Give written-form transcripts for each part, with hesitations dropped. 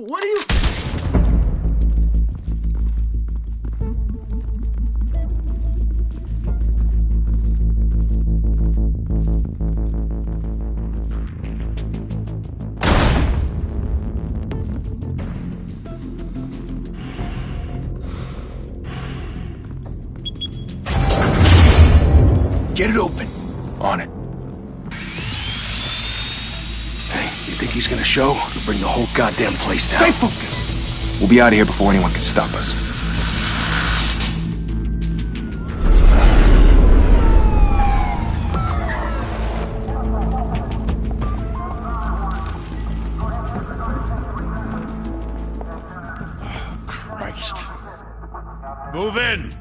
What are you... Get it open. On it. Hey, you think he's gonna show? He'll bring the whole goddamn place down. Stay focused! We'll be out of here before anyone can stop us. Oh, Christ. Move in!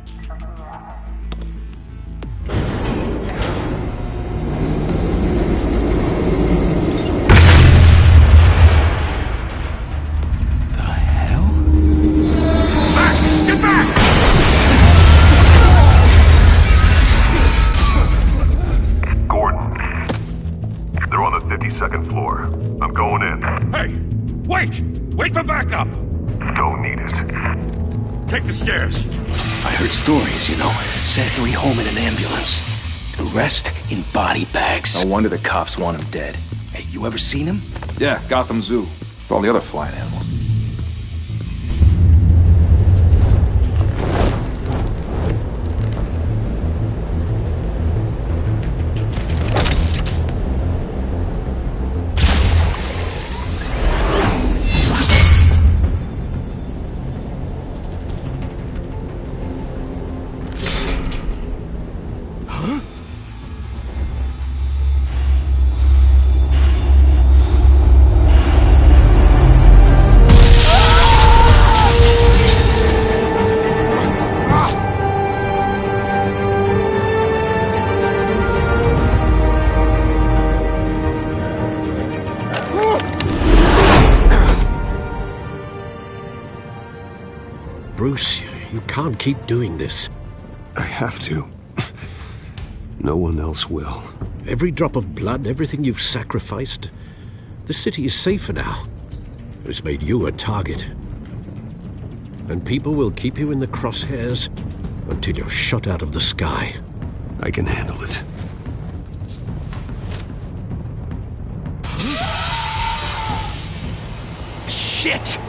Second floor. I'm going in. Hey! Wait! Wait for backup! Don't need it. Take the stairs. I heard stories, you know. Sent 3 home in an ambulance. The rest in body bags. No wonder the cops want him dead. Hey, you ever seen him? Yeah, Gotham Zoo. With all the other flying animals. Bruce, you can't keep doing this. I have to. No one else will. Every drop of blood, everything you've sacrificed. The city is safer now. It's made you a target. And people will keep you in the crosshairs until you're shot out of the sky. I can handle it. Shit!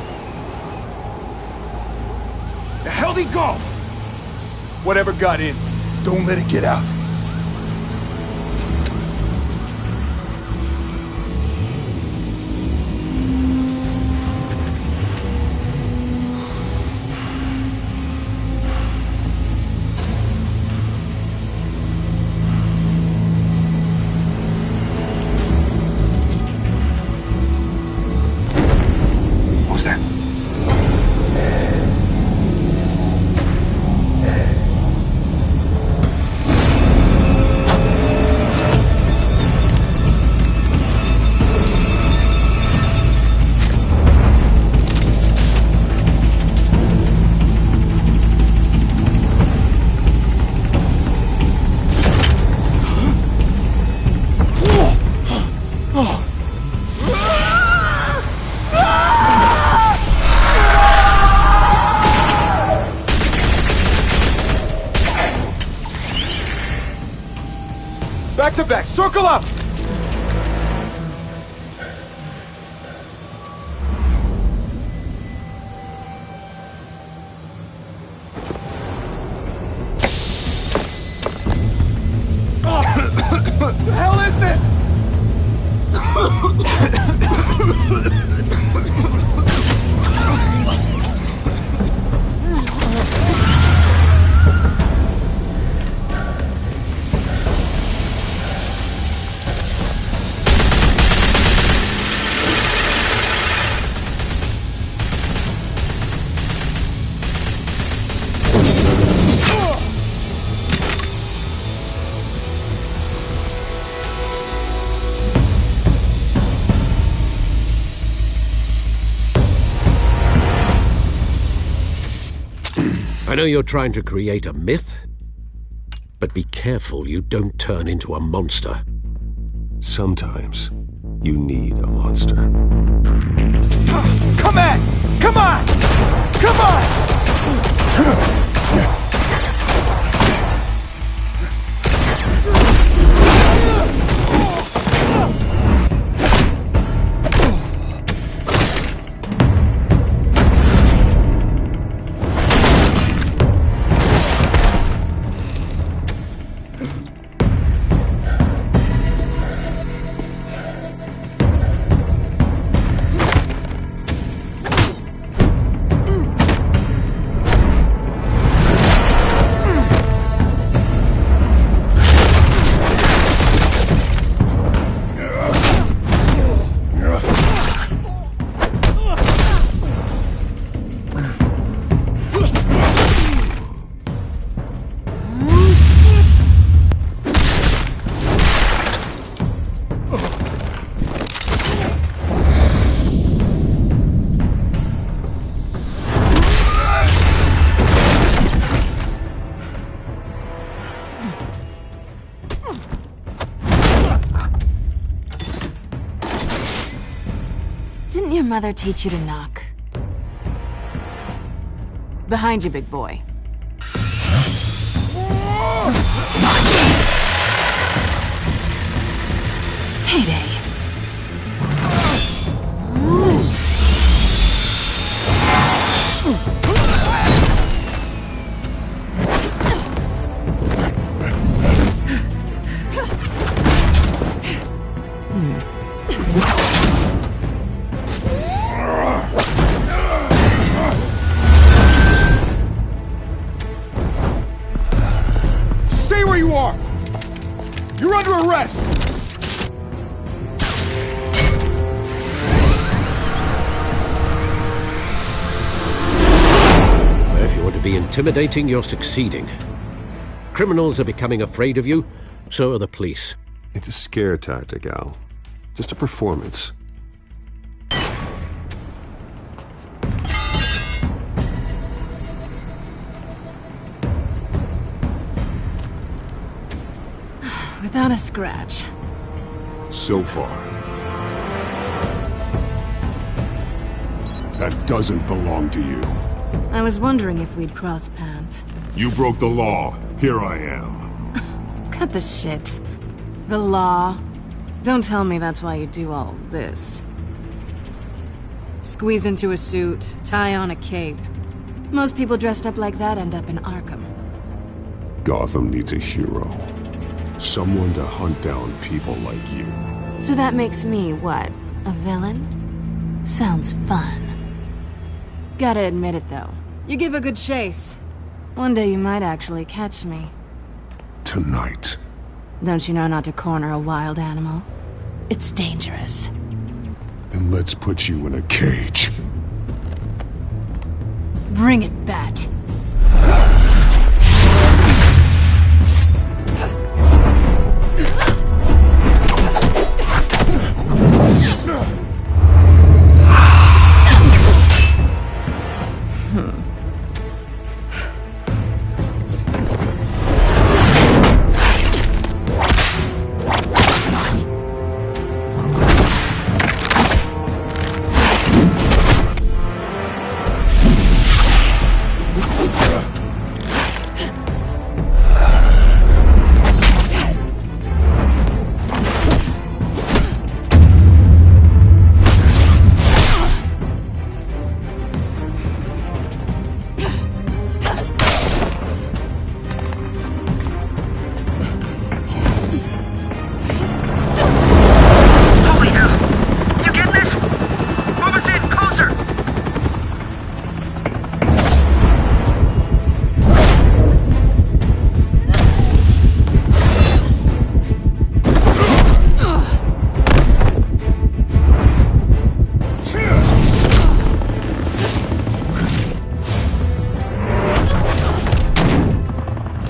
The hell'd he go? Whatever got in, don't let it get out. What was that? Back to back, circle up! What the hell is this? I know you're trying to create a myth, but be careful you don't turn into a monster. Sometimes you need a monster. Come on! Come on! Come on! Didn't your mother teach you to knock? Behind you, big boy. Heyday. Stay where you are! You're under arrest! If you want to be intimidating, you're succeeding. Criminals are becoming afraid of you, so are the police. It's a scare tactic, Al. Just a performance. Without a scratch. So far. That doesn't belong to you. I was wondering if we'd cross paths. You broke the law. Here I am. Cut the shit. The law. Don't tell me that's why you do all this. Squeeze into a suit, tie on a cape. Most people dressed up like that end up in Arkham. Gotham needs a hero. Someone to hunt down people like you. So that makes me, what, a villain? Sounds fun. Gotta admit it, though. You give a good chase. One day you might actually catch me. Tonight. Don't you know not to corner a wild animal? It's dangerous. Then let's put you in a cage. Bring it, Bat.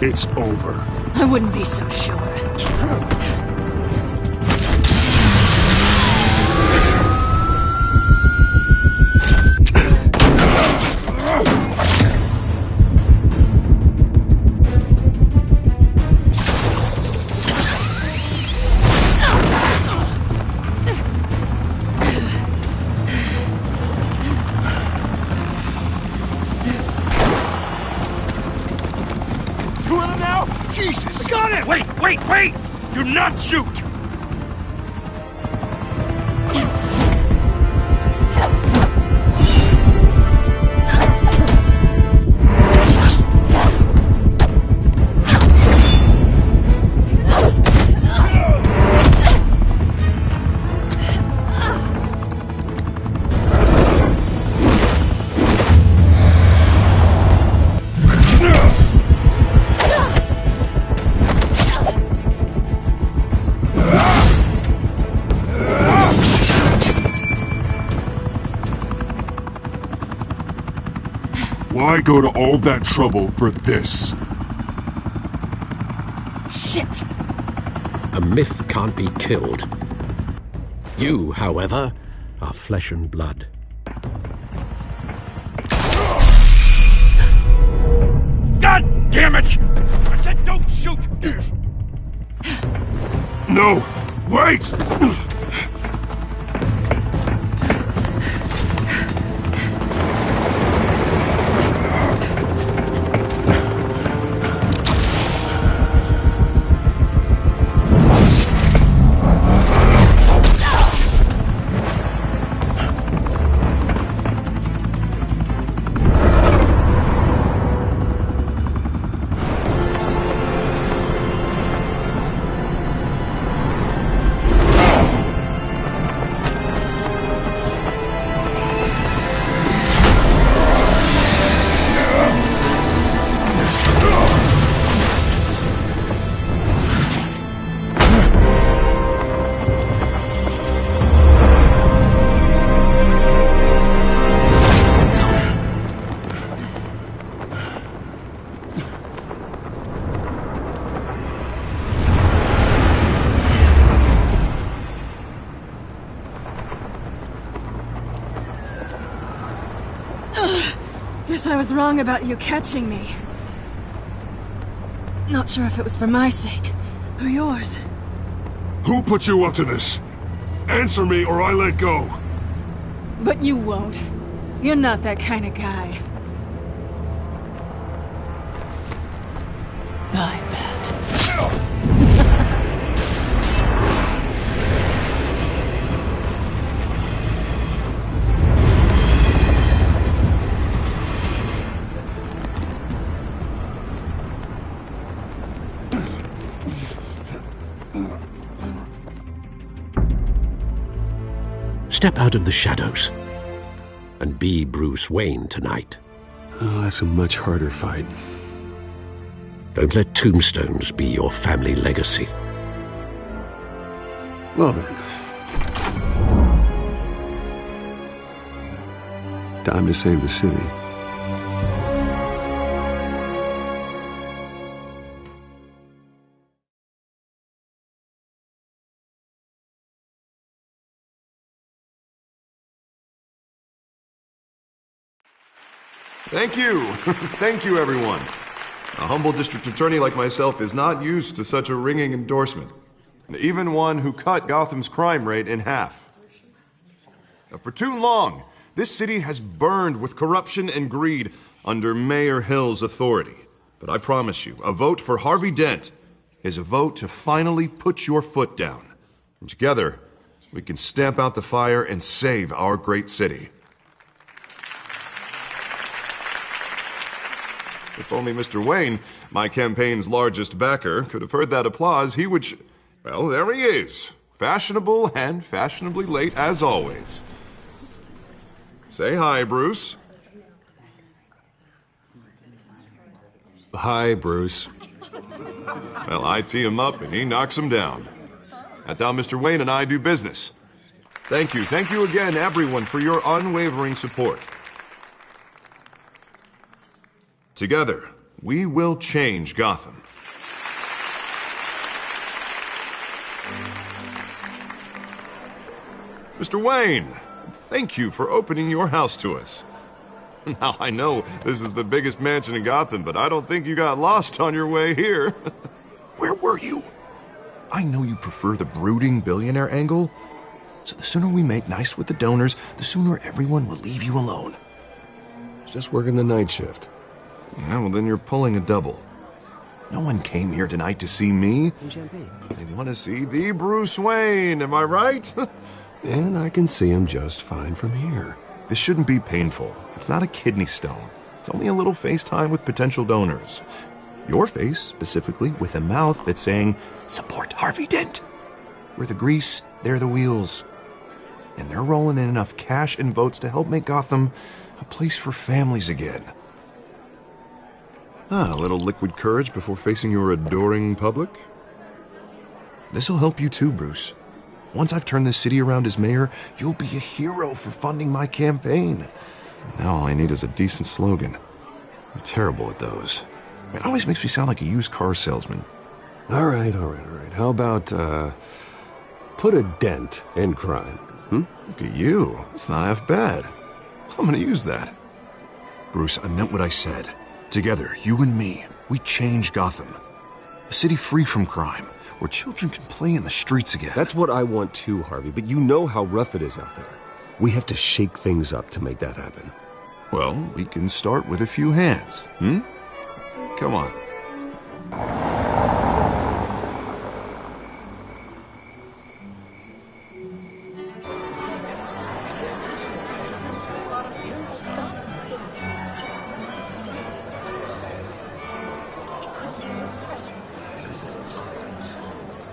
It's over. I wouldn't be so sure. two of them now? Jesus! Got it! Wait! Do not shoot! Why go to all that trouble for this? Shit! A myth can't be killed. You, however, are flesh and blood. God damn it! I said don't shoot! No! Wait! Guess I was wrong about you catching me. Not sure if it was for my sake, or yours. Who put you up to this? Answer me or I let go. But you won't. You're not that kind of guy. I bet. Step out of the shadows and be Bruce Wayne tonight. Oh, that's a much harder fight. Don't let tombstones be your family legacy. Well then. Time to save the city. Thank you. Thank you, everyone. A humble district attorney like myself is not used to such a ringing endorsement. Even one who cut Gotham's crime rate in half. For too long, this city has burned with corruption and greed under Mayor Hill's authority. But I promise you, a vote for Harvey Dent is a vote to finally put your foot down. And together, we can stamp out the fire and save our great city. If only Mr. Wayne, my campaign's largest backer, could have heard that applause, he would well, there he is. Fashionable and fashionably late as always. Say hi, Bruce. Hi, Bruce. Well, I tee him up and he knocks him down. That's how Mr. Wayne and I do business. Thank you again, everyone, for your unwavering support. Together, we will change Gotham. Mr. Wayne, thank you for opening your house to us. Now, I know this is the biggest mansion in Gotham, but I don't think you got lost on your way here. Where were you? I know you prefer the brooding billionaire angle, so the sooner we make nice with the donors, the sooner everyone will leave you alone. Just working the night shift. Yeah, well, then you're pulling a double. No one came here tonight to see me. Some champagne. They want to see the Bruce Wayne, am I right? And I can see him just fine from here. This shouldn't be painful. It's not a kidney stone. It's only a little FaceTime with potential donors. Your face, specifically, with a mouth that's saying, support Harvey Dent. We're the grease, they're the wheels. And they're rolling in enough cash and votes to help make Gotham a place for families again. A little liquid courage before facing your adoring public. This'll help you too, Bruce. Once I've turned this city around as mayor, you'll be a hero for funding my campaign. Now all I need is a decent slogan. I'm terrible at those. It always makes me sound like a used car salesman. All right. How about, put a dent in crime? Look at you. It's not half bad. I'm gonna use that. Bruce, I meant what I said. Together, you and me, we change Gotham. A city free from crime, where children can play in the streets again. That's what I want too, Harvey, but you know how rough it is out there. We have to shake things up to make that happen. Well, we can start with a few hands, Come on.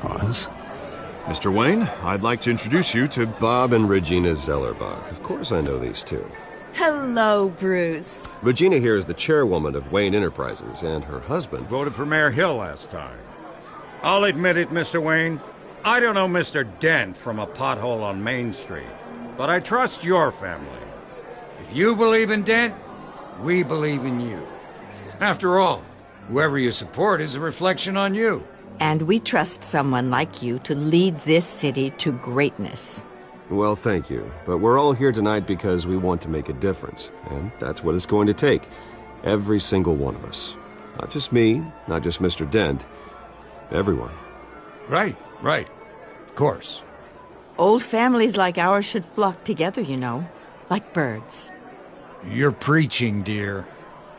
Pause. Mr. Wayne, I'd like to introduce you to Bob and Regina Zellerbach. Of course I know these two. Hello, Bruce. Regina here is the chairwoman of Wayne Enterprises, and her husband... Voted for Mayor Hill last time. I'll admit it, Mr. Wayne. I don't know Mr. Dent from a pothole on Main Street, but I trust your family. If you believe in Dent, we believe in you. After all, whoever you support is a reflection on you. And we trust someone like you to lead this city to greatness. Well, thank you. But we're all here tonight because we want to make a difference. And that's what it's going to take. Every single one of us. Not just me, not just Mr. Dent. Everyone. Right. Of course. Old families like ours should flock together, you know. Like birds. You're preaching, dear.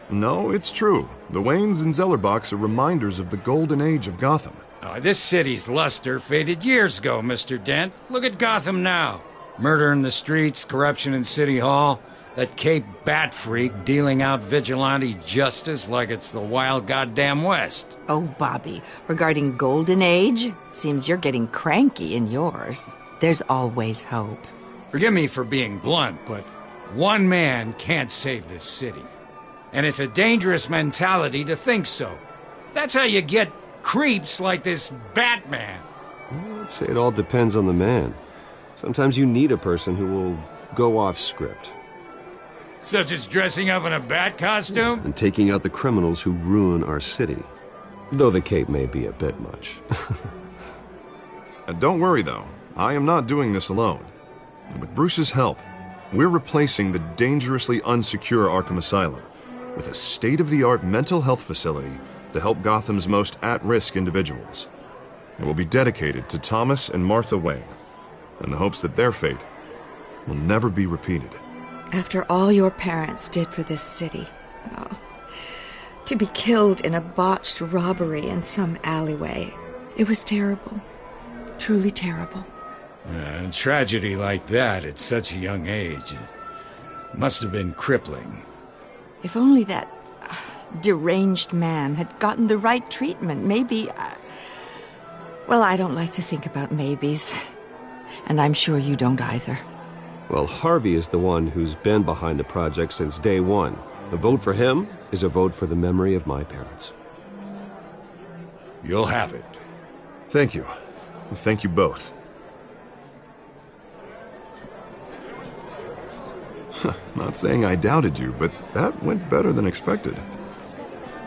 No, it's true. The Waynes and Zellerbachs are reminders of the golden age of Gotham. This city's luster faded years ago, Mr. Dent. Look at Gotham now. Murder in the streets, corruption in City Hall, that Cape Bat freak dealing out vigilante justice like it's the wild goddamn West. Oh, Bobby, regarding Golden Age, seems you're getting cranky in yours. There's always hope. Forgive me for being blunt, but one man can't save this city. And it's a dangerous mentality to think so. That's how you get creeps like this Batman. I'd say it all depends on the man. Sometimes you need a person who will go off script. Such as dressing up in a bat costume? And taking out the criminals who ruin our city. Though the cape may be a bit much. Don't worry, though. I am not doing this alone. And with Bruce's help, we're replacing the dangerously unsecure Arkham Asylum with a state-of-the-art mental health facility to help Gotham's most at-risk individuals. It will be dedicated to Thomas and Martha Wayne, in the hopes that their fate will never be repeated. After all your parents did for this city, to be killed in a botched robbery in some alleyway, it was terrible. Truly terrible. A tragedy like that at such a young age must have been crippling. If only that deranged man had gotten the right treatment, maybe... Well, I don't like to think about maybes. And I'm sure you don't either. Well, Harvey is the one who's been behind the project since day one. A vote for him is a vote for the memory of my parents. You'll have it. Thank you. Thank you both. Not saying I doubted you, but that went better than expected.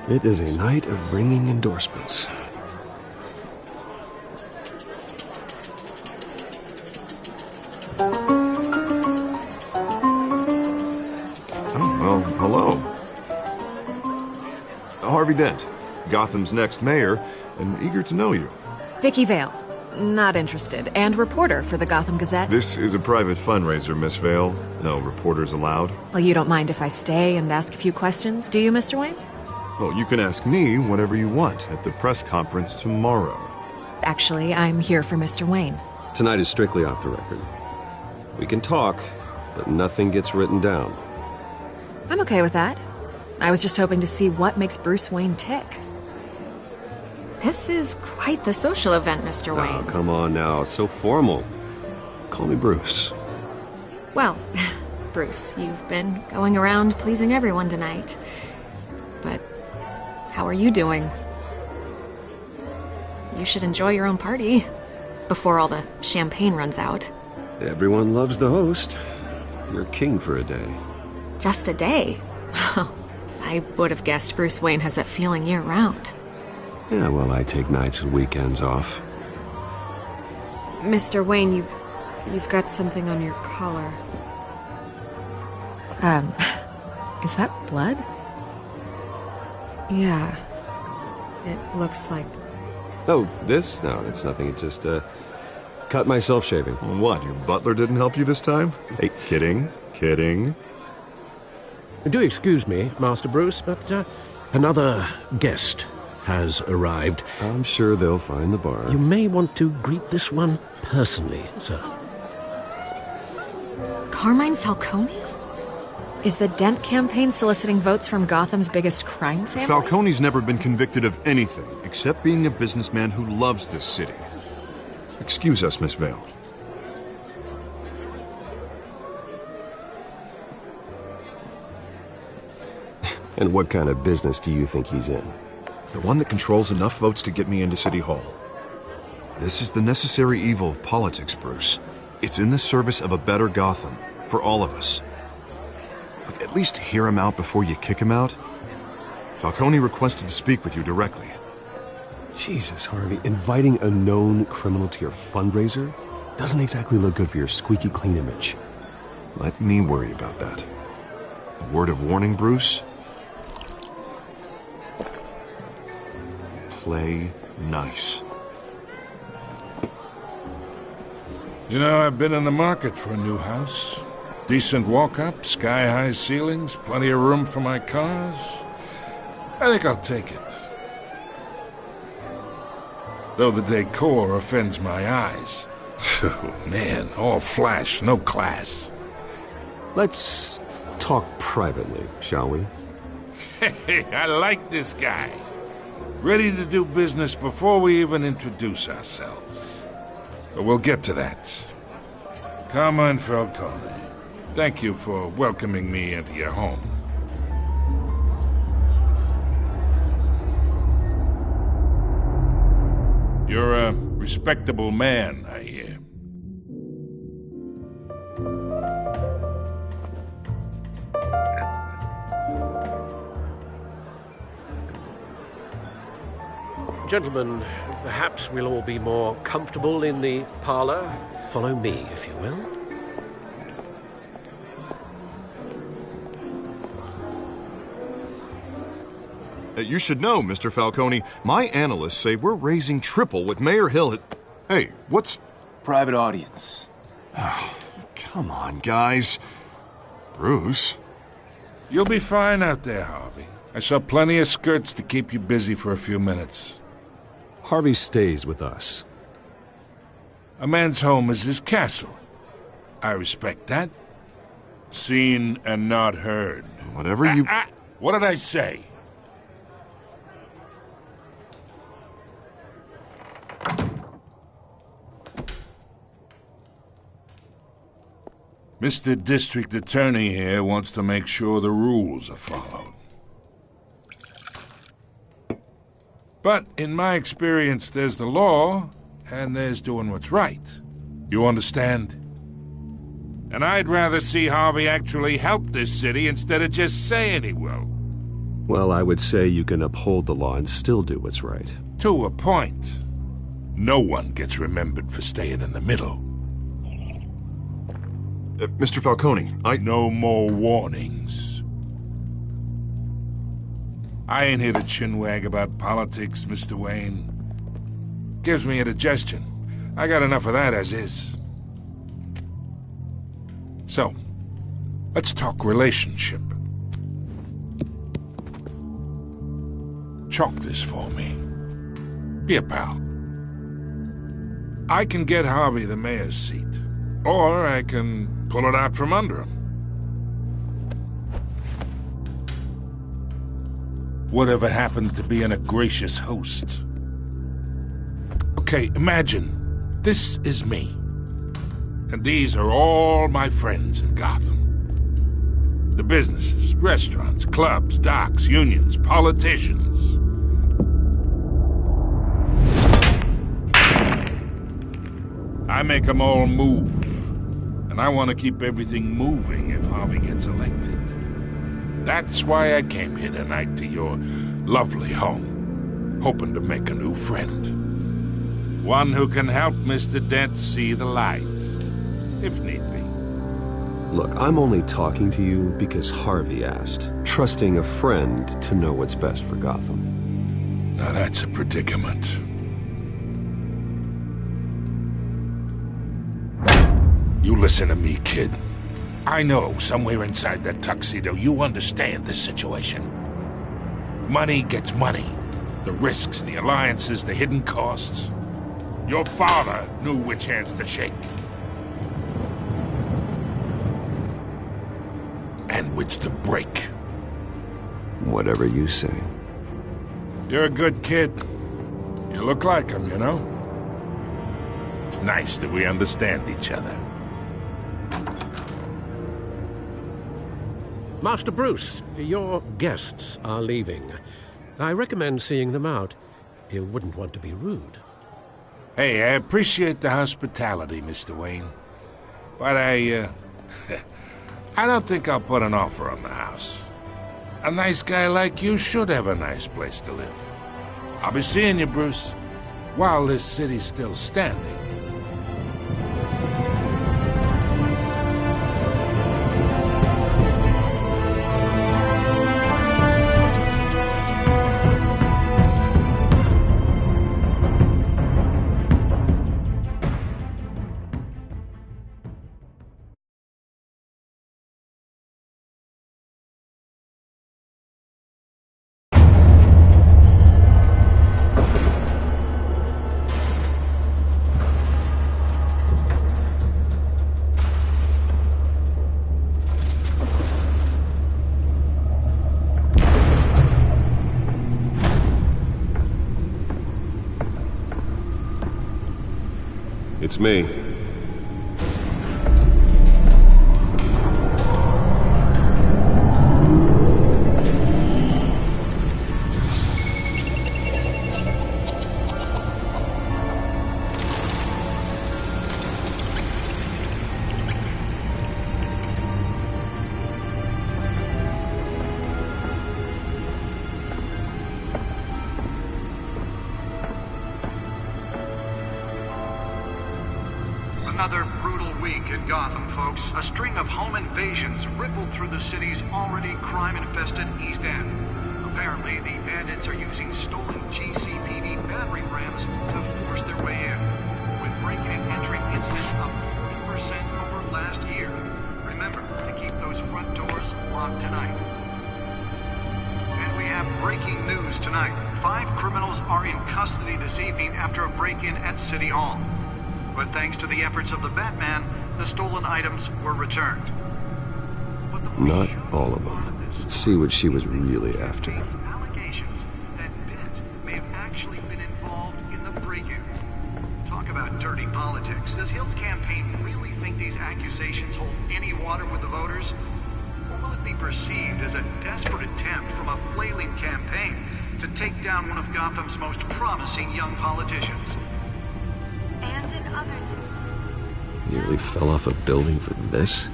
It is a night of ringing endorsements. Oh, well, hello. Harvey Dent, Gotham's next mayor, and eager to know you. Vicky Vale. Not interested. And reporter for the Gotham Gazette. This is a private fundraiser, Miss Vale. No reporters allowed. Well, you don't mind if I stay and ask a few questions, do you, Mr. Wayne? Well, you can ask me whatever you want at the press conference tomorrow. Actually, I'm here for Mr. Wayne. Tonight is strictly off the record. We can talk, but nothing gets written down. I'm okay with that. I was just hoping to see what makes Bruce Wayne tick. This is quite the social event, Mr. Wayne. Oh, come on now. It's so formal. Call me Bruce. Well, Bruce, you've been going around pleasing everyone tonight. But how are you doing? You should enjoy your own party before all the champagne runs out. Everyone loves the host. You're king for a day. Just a day? I would have guessed Bruce Wayne has that feeling year-round. Yeah, well, I take nights and weekends off. Mr. Wayne, you've got something on your collar. Is that blood? Yeah. It looks like... Oh, this? No, it's nothing. It just, cut myself shaving. What, your butler didn't help you this time? Hey, kidding. Do excuse me, Master Bruce, but another guest has arrived. I'm sure they'll find the bar. You may want to greet this one personally, sir. Carmine Falcone? Is the Dent campaign soliciting votes from Gotham's biggest crime family? Falcone's never been convicted of anything except being a businessman who loves this city. Excuse us, Miss Vale. And what kind of business do you think he's in? The one that controls enough votes to get me into City Hall. This is the necessary evil of politics, Bruce. It's in the service of a better Gotham, for all of us. Look, at least hear him out before you kick him out. Falcone requested to speak with you directly. Jesus, Harvey, inviting a known criminal to your fundraiser doesn't exactly look good for your squeaky clean image. Let me worry about that. A word of warning, Bruce? Play nice. You know, I've been in the market for a new house. Decent walk-up, sky-high ceilings, plenty of room for my cars. I think I'll take it. Though the decor offends my eyes. Oh, man, all flash, no class. Let's talk privately, shall we? Hey, I like this guy. Ready to do business before we even introduce ourselves. But we'll get to that. Carmine Falcone, thank you for welcoming me into your home. You're a respectable man, I hear. Gentlemen, perhaps we'll all be more comfortable in the parlor. Follow me, if you will. You should know, Mr. Falcone, my analysts say we're raising triple what Mayor Hill had... Hey, what's... Private audience. Oh, come on, guys. Bruce? You'll be fine out there, Harvey. I saw plenty of skirts to keep you busy for a few minutes. Harvey stays with us. A man's home is his castle. I respect that. Seen and not heard. Whatever you... What did I say? Mr. District Attorney here wants to make sure the rules are followed. But in my experience, there's the law, and there's doing what's right. You understand? And I'd rather see Harvey actually help this city instead of just saying he will. Well, I would say you can uphold the law and still do what's right. To a point. No one gets remembered for staying in the middle. Mr. Falcone, No more warnings. I ain't here to chinwag about politics, Mr. Wayne. Gives me indigestion. I got enough of that as is. So, let's talk relationship. chalk this for me. Here, pal. I can get Harvey the mayor's seat, or I can pull it out from under him. Whatever happened to being a gracious host? Okay, imagine this is me, and these are all my friends in Gotham. The businesses, restaurants, clubs, docks, unions, politicians. I make them all move, and I want to keep everything moving if Harvey gets elected. That's why I came here tonight to your lovely home, hoping to make a new friend. One who can help Mr. Dent see the light, if need be. Look, I'm only talking to you because Harvey asked, trusting a friend to know what's best for Gotham. Now that's a predicament. You listen to me, kid. I know somewhere inside that tuxedo you understand this situation. Money gets money. The risks, the alliances, the hidden costs. Your father knew which hands to shake. And which to break. Whatever you say. You're a good kid. You look like him, you know? It's nice that we understand each other. Master Bruce, your guests are leaving. I recommend seeing them out. You wouldn't want to be rude. Hey, I appreciate the hospitality, Mr. Wayne. But I don't think I'll put an offer on the house. A nice guy like you should have a nice place to live. I'll be seeing you, Bruce, while this city's still standing. It's me. Another brutal week in Gotham, folks. A string of home invasions rippled through the city's already crime-infested East End. Apparently, the bandits are using stolen GCPD battering rams to force their way in, with break-in and entry incidents up 40% over last year. Remember to keep those front doors locked tonight. And we have breaking news tonight. 5 criminals are in custody this evening after a break-in at City Hall. But thanks to the efforts of the Batman, the stolen items were returned. Not all of them. Let's see what she was really after. Allegations that Dent may have actually been involved in the break-in. Talk about dirty politics. Does Hill's campaign really think these accusations hold any water with the voters? Or will it be perceived as a desperate attempt from a flailing campaign to take down one of Gotham's most promising young politicians? And in other news, Nearly fell off a building for this?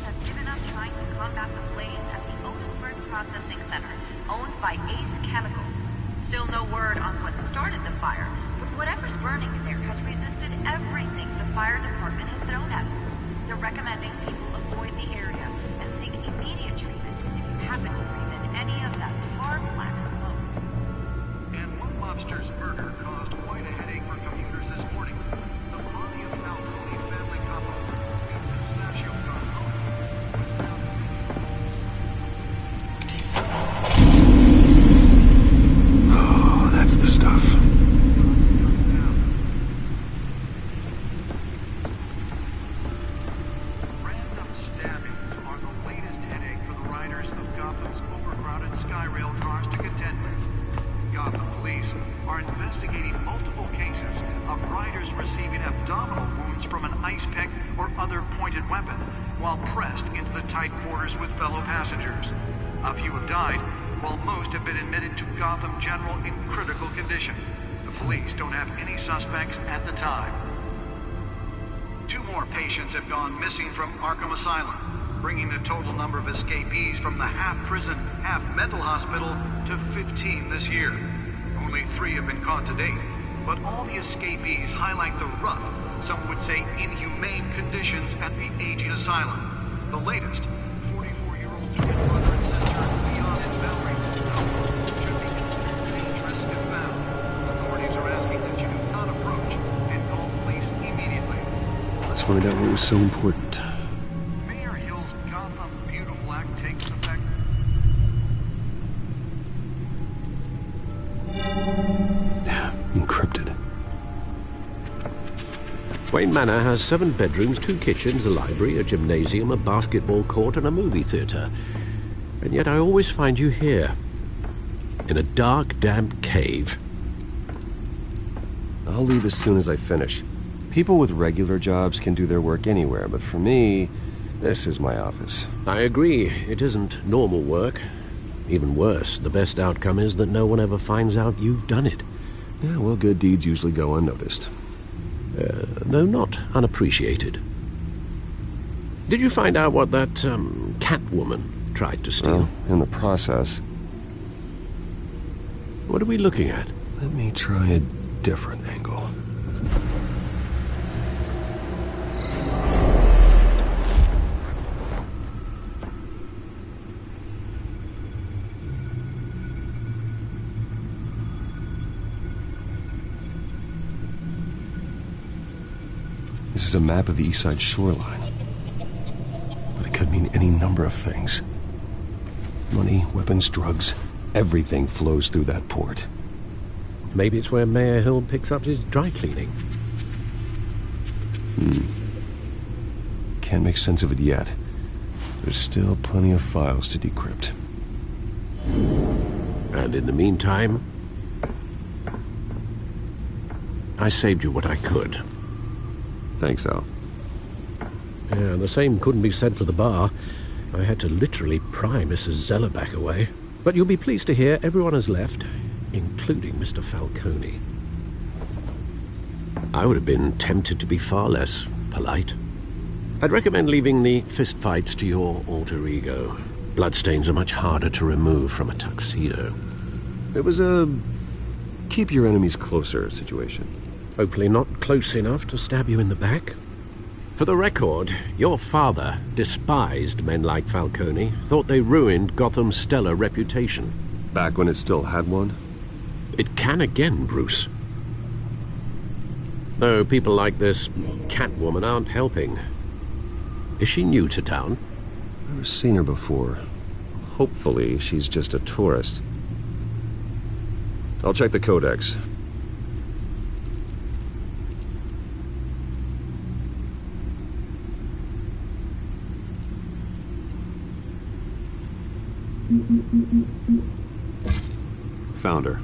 have given up trying to combat the blaze at the Otisburg Processing Center, owned by Ace Chemical. Still no word on what started the fire, but whatever's burning in there has resisted everything the fire department has thrown at it. They're recommending people avoid the area and seek immediate treatment if you happen to breathe in any of that tar black smoke. And one lobster's murder caused quite a headache for commuters this morning. The body of Falcone family couple, the Pistachio Falcone, was found. police are investigating multiple cases of riders receiving abdominal wounds from an ice pick or other pointed weapon while pressed into the tight quarters with fellow passengers. A few have died, while most have been admitted to Gotham General in critical condition. The police don't have any suspects at the time. 2 more patients have gone missing from Arkham Asylum, bringing the total number of escapees from the half-prison, half-mental hospital to 15 this year. Only 3 have been caught to date, but all the escapees highlight the rough, some would say inhumane conditions at the aging asylum. The latest, 44-year-old twin brother and sister, Leon and Valerie, should be considered dangerous if found. Authorities are asking that you do not approach and call police immediately. Let's find out what was so important. Mayor Hill's Gotham Beautiful Act takes effect. Encrypted. Wayne Manor has 7 bedrooms, 2 kitchens, a library, a gymnasium, a basketball court, and a movie theater. And yet I always find you here, in a dark, damp cave. I'll leave as soon as I finish. People with regular jobs can do their work anywhere, but for me, this is my office. I agree. It isn't normal work. Even worse, the best outcome is that no one ever finds out you've done it. Yeah, well, good deeds usually go unnoticed. Though not unappreciated. Did you find out what that, Catwoman tried to steal? Well, in the process. What are we looking at? Let me try a different angle. This is a map of the East Side shoreline. But it could mean any number of things. Money, weapons, drugs, everything flows through that port. Maybe it's where Mayor Hill picks up his dry cleaning. Can't make sense of it yet. There's still plenty of files to decrypt. And in the meantime, I saved you what I could. Thanks, Al. Yeah, the same couldn't be said for the bar. I had to literally pry Mrs. Zellerback away. But you'll be pleased to hear everyone has left, including Mr. Falcone. I would have been tempted to be far less polite. I'd recommend leaving the fistfights to your alter ego. Bloodstains are much harder to remove from a tuxedo. It was a keep your enemies closer situation. Hopefully not close enough to stab you in the back. For the record, your father despised men like Falcone, thought they ruined Gotham's stellar reputation. Back when it still had one? It can again, Bruce. Though people like this Catwoman aren't helping. Is she new to town? Never seen her before. Hopefully she's just a tourist. I'll check the codex. Found her.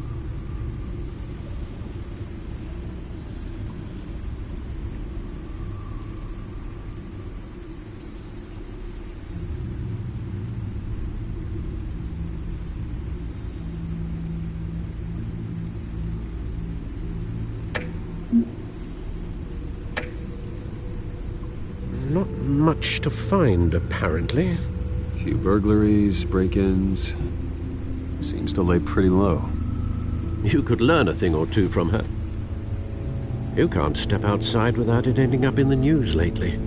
Not much to find, apparently. Few burglaries, break-ins. Seems to lay pretty low. You could learn a thing or two from her. You can't step outside without it ending up in the news lately.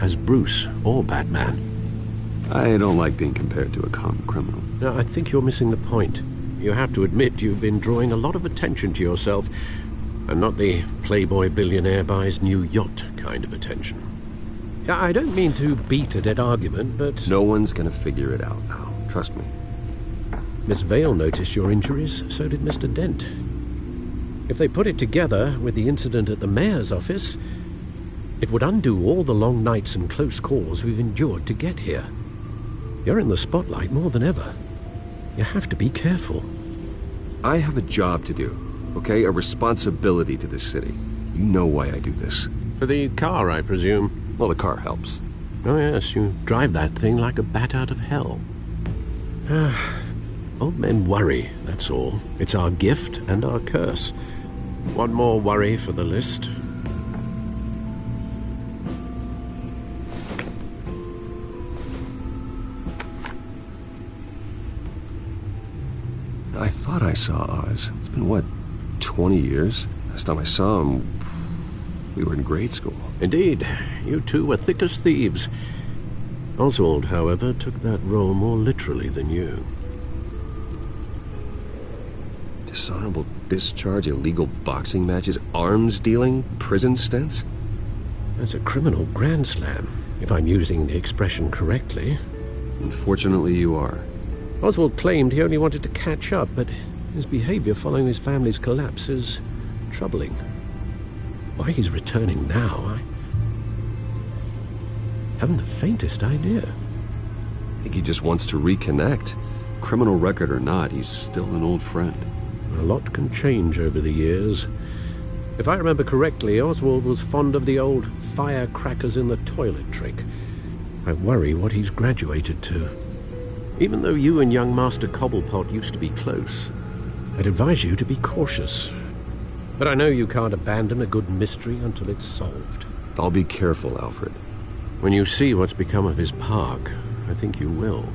As Bruce or Batman. I don't like being compared to a common criminal. No, I think you're missing the point. You have to admit you've been drawing a lot of attention to yourself, and not the playboy billionaire buys new yacht kind of attention. I don't mean to beat a dead argument, but... No one's gonna figure it out now. Trust me. Miss Vale noticed your injuries, so did Mr. Dent. If they put it together with the incident at the mayor's office, it would undo all the long nights and close calls we've endured to get here. You're in the spotlight more than ever. You have to be careful. I have a job to do, okay? A responsibility to this city. You know why I do this. For the car, I presume? Well, the car helps. Oh yes, you drive that thing like a bat out of hell. Old men worry, that's all. It's our gift and our curse. One more worry for the list. I thought I saw Oz. It's been, what, 20 years? Last time I saw him, we were in grade school. Indeed, you two were thick as thieves. Oswald, however, took that role more literally than you. Dishonorable discharge, illegal boxing matches, arms dealing, prison stints? That's a criminal grand slam, if I'm using the expression correctly. Unfortunately, you are. Oswald claimed he only wanted to catch up, but his behavior following his family's collapse is troubling. Why he's returning now, I haven't the faintest idea. I think he just wants to reconnect. Criminal record or not, he's still an old friend. A lot can change over the years. If I remember correctly, Oswald was fond of the old firecrackers in the toilet trick. I worry what he's graduated to. Even though you and young Master Cobblepot used to be close, I'd advise you to be cautious. But I know you can't abandon a good mystery until it's solved. I'll be careful, Alfred. When you see what's become of his park, I think you will.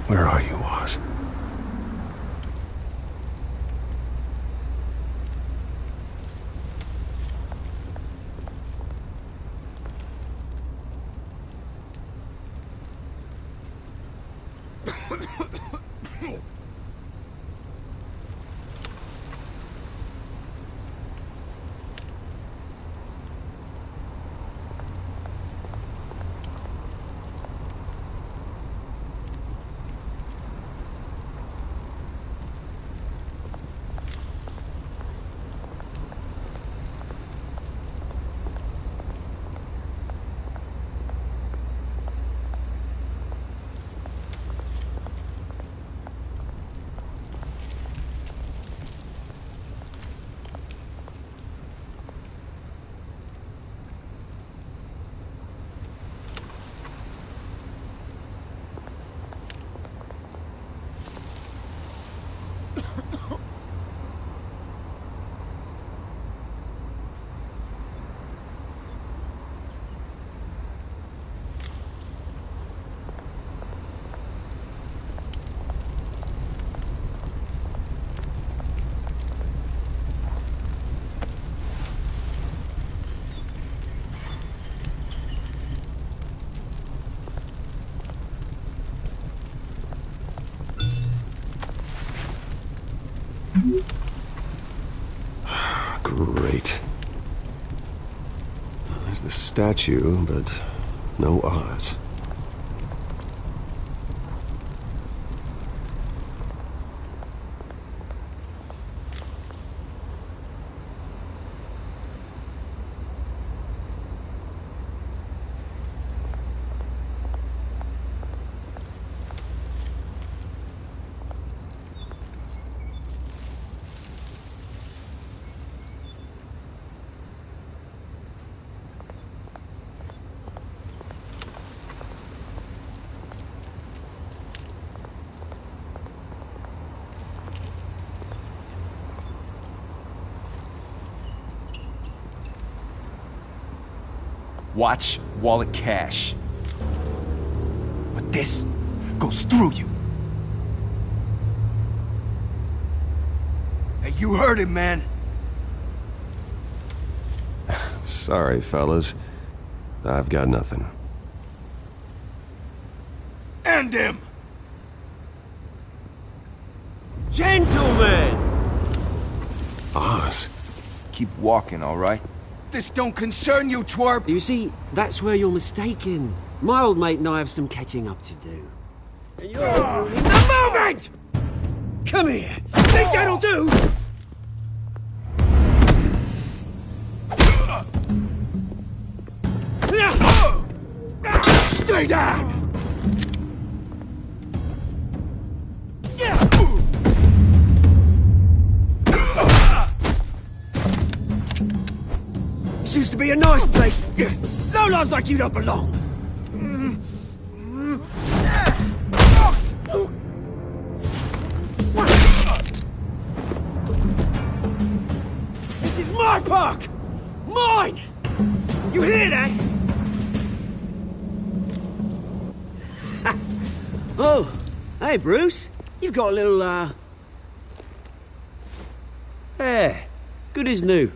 Where are you, Oz? Great. There's the statue, but no Oz. Watch wallet cash. But this goes through you. Hey, you heard him, man. Sorry, fellas. I've got nothing. End him! Gentlemen! Oz. Keep walking, all right? This don't concern you, twerp! You see, that's where you're mistaken. My old mate and I have some catching up to do. And you're ruining the moment! Come here! Think that'll do? Stay down! This used to be a nice place. Lowlifes like you don't belong. This is my park! Mine! You hear that? Oh, hey, Bruce. You've got a little, Yeah, good as new.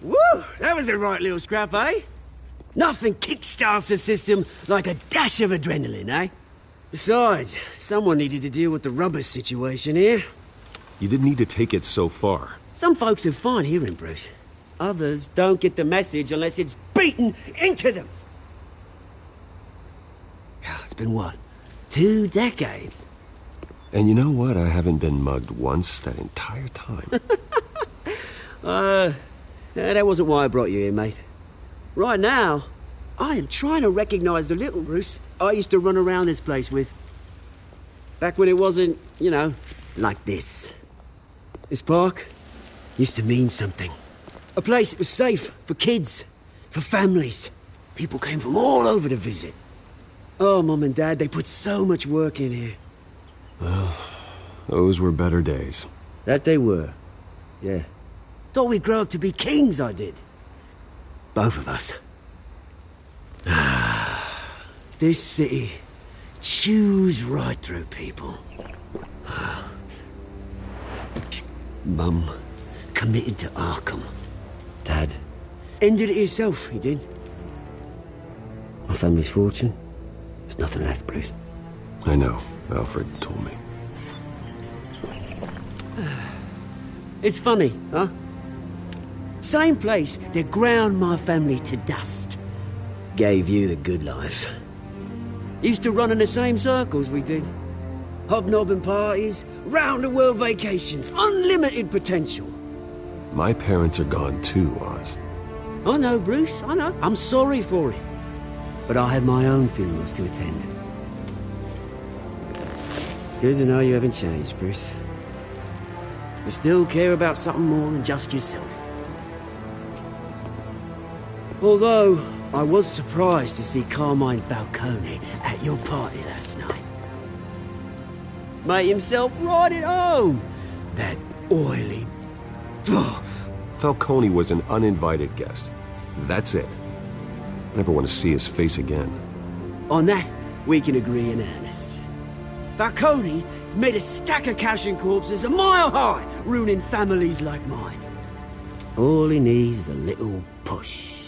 Woo! That was a right little scrap, eh? Nothing kickstarts the system like a dash of adrenaline, eh? Besides, someone needed to deal with the rubber situation here. You didn't need to take it so far. Some folks are fine hearing, Bruce. Others don't get the message unless it's beaten into them. It's been, what, 2 decades? And you know what? I haven't been mugged once that entire time. That wasn't why I brought you here, mate. Right now, I am trying to recognize the little Bruce I used to run around this place with. Back when it wasn't, you know, like this. This park used to mean something. A place that was safe for kids, for families. People came from all over to visit. Oh, Mum and Dad, they put so much work in here. Well, those were better days. That they were, yeah. Thought we'd grow up to be kings, I did. Both of us. This city chews right through people. Mum committed to Arkham. Dad ended it himself, he did. My family's fortune, there's nothing left, Bruce. I know. Alfred told me. It's funny, huh? Same place that ground my family to dust. Gave you the good life. Used to run in the same circles we did. Hobnobbing parties, round-the-world vacations, unlimited potential. My parents are gone too, Oz. I know, Bruce, I know. I'm sorry for it. But I have my own funerals to attend. Good to know you haven't changed, Bruce. You still care about something more than just yourself. Although, I was surprised to see Carmine Falcone at your party last night. Made himself right at home. That oily... Falcone was an uninvited guest. That's it. I never want to see his face again. On that, we can agree in earnest. Falcone made a stack of cashing corpses a mile high, ruining families like mine. All he needs is a little push.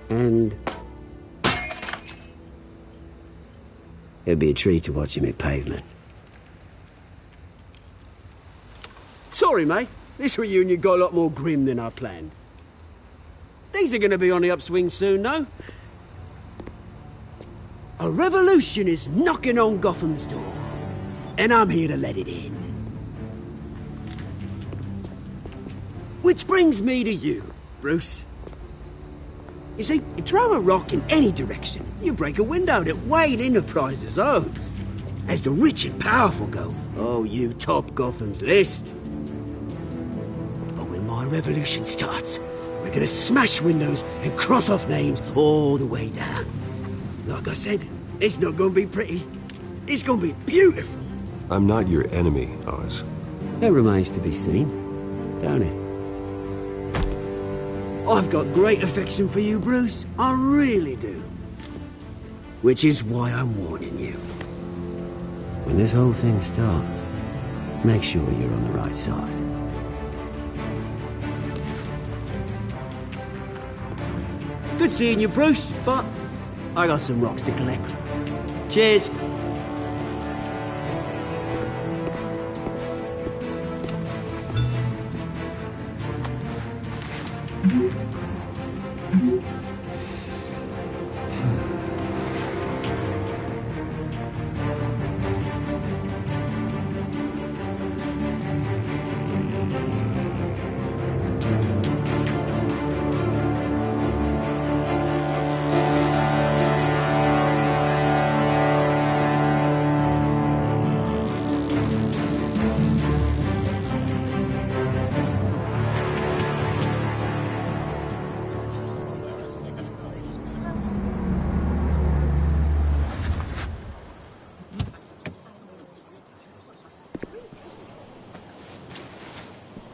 And... it'd be a treat to watch him hit pavement. Sorry, mate. This reunion got a lot more grim than I planned. Things are gonna be on the upswing soon, though. A revolution is knocking on Gotham's door. And I'm here to let it in. Which brings me to you, Bruce. You see, you throw a rock in any direction, you break a window that Wayne Enterprises owns. As the rich and powerful go, oh, you top Gotham's list. But when my revolution starts, we're gonna smash windows and cross off names all the way down. Like I said, it's not gonna be pretty. It's gonna be beautiful. I'm not your enemy, Oz. That remains to be seen, don't it? I've got great affection for you, Bruce. I really do. Which is why I'm warning you. When this whole thing starts, make sure you're on the right side. Good seeing you, Bruce, but I got some rocks to collect. Cheers.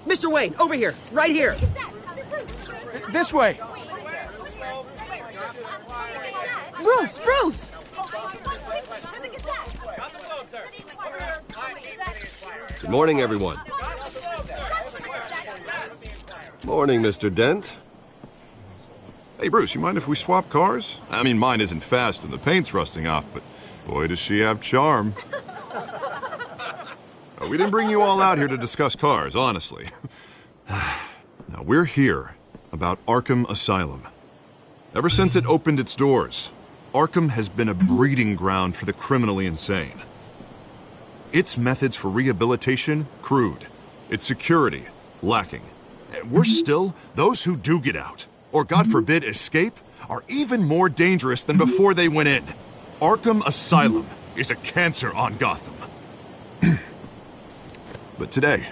Mr. Wayne, over here, right here. This way. Bruce, Bruce! Good morning, everyone. Morning, Mr. Dent. Hey, Bruce, you mind if we swap cars? I mean, mine isn't fast and the paint's rusting off, but boy, does she have charm. We didn't bring you all out here to discuss cars, honestly. Now, we're here about Arkham Asylum. Ever since it opened its doors, Arkham has been a breeding ground for the criminally insane. Its methods for rehabilitation, crude. Its security, lacking. And worse still, those who do get out, or God forbid escape, are even more dangerous than before they went in. Arkham Asylum is a cancer on Gotham. But today,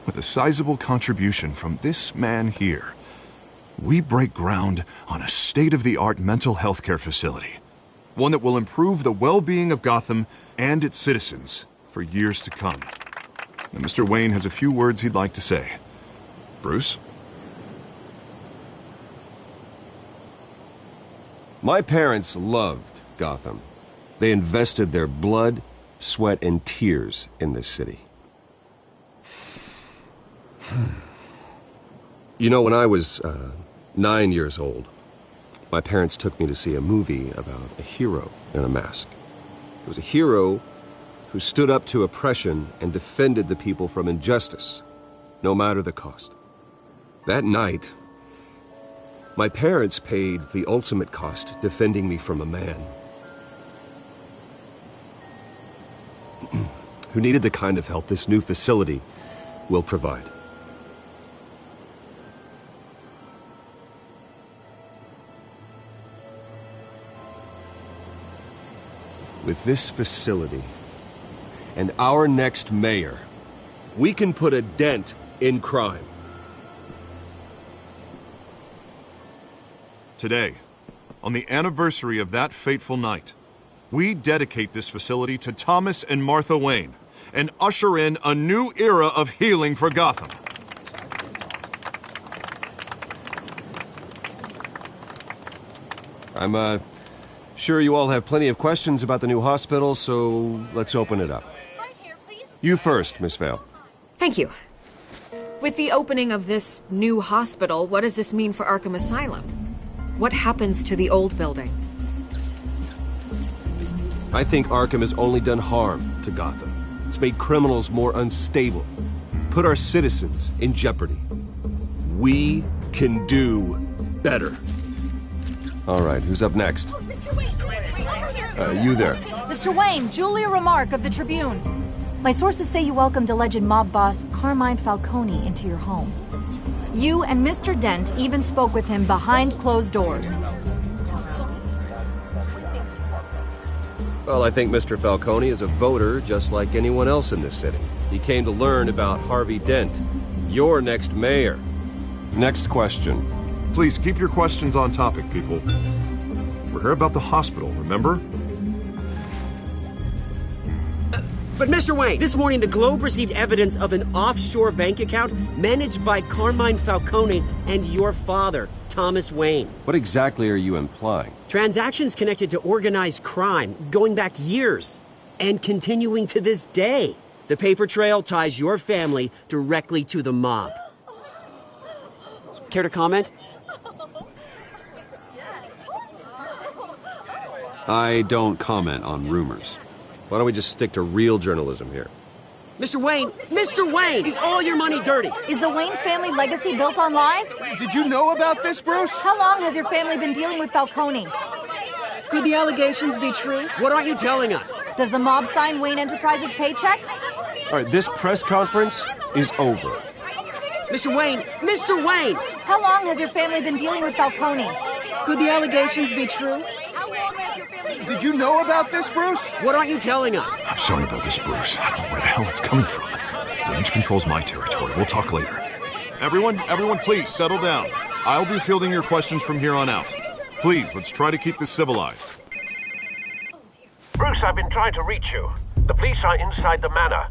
with a sizable contribution from this man here, we break ground on a state-of-the-art mental health care facility. One that will improve the well-being of Gotham and its citizens for years to come. And Mr. Wayne has a few words he'd like to say. Bruce? My parents loved Gotham. They invested their blood, sweat, and tears in this city. You know, when I was 9 years old, my parents took me to see a movie about a hero in a mask. It was a hero who stood up to oppression and defended the people from injustice, no matter the cost. That night, my parents paid the ultimate cost defending me from a man who needed the kind of help this new facility will provide. With this facility and our next mayor, we can put a dent in crime. Today, on the anniversary of that fateful night, we dedicate this facility to Thomas and Martha Wayne and usher in a new era of healing for Gotham. I'm sure you all have plenty of questions about the new hospital, so let's open it up. You first, Miss Vale. Thank you. With the opening of this new hospital, what does this mean for Arkham Asylum? What happens to the old building? I think Arkham has only done harm to Gotham. It's made criminals more unstable, put our citizens in jeopardy. We can do better. All right, who's up next? You there. Mr. Wayne, Julia Remark of the Tribune. My sources say you welcomed alleged mob boss Carmine Falcone into your home. You and Mr. Dent even spoke with him behind closed doors. Well, I think Mr. Falcone is a voter just like anyone else in this city. He came to learn about Harvey Dent, your next mayor. Next question. Please keep your questions on topic, people. We're here about the hospital, remember? But Mr. Wayne, this morning the Globe received evidence of an offshore bank account managed by Carmine Falcone and your father, Thomas Wayne. What exactly are you implying? Transactions connected to organized crime going back years and continuing to this day. The paper trail ties your family directly to the mob. Care to comment? I don't comment on rumors. Why don't we just stick to real journalism here? Mr. Wayne! Mr. Wayne! Is all your money dirty? Is the Wayne family legacy built on lies? Did you know about this, Bruce? How long has your family been dealing with Falcone? Could the allegations be true? What aren't you telling us? Does the mob sign Wayne Enterprises paychecks? All right, this press conference is over. Mr. Wayne! Mr. Wayne! How long has your family been dealing with Falcone? Could the allegations be true? Did you know about this, Bruce? What aren't you telling us? I'm sorry about this, Bruce. I don't know where the hell it's coming from. Damage control's my territory. We'll talk later. Everyone, please settle down. I'll be fielding your questions from here on out. Please, let's try to keep this civilized. Bruce, I've been trying to reach you. The police are inside the manor.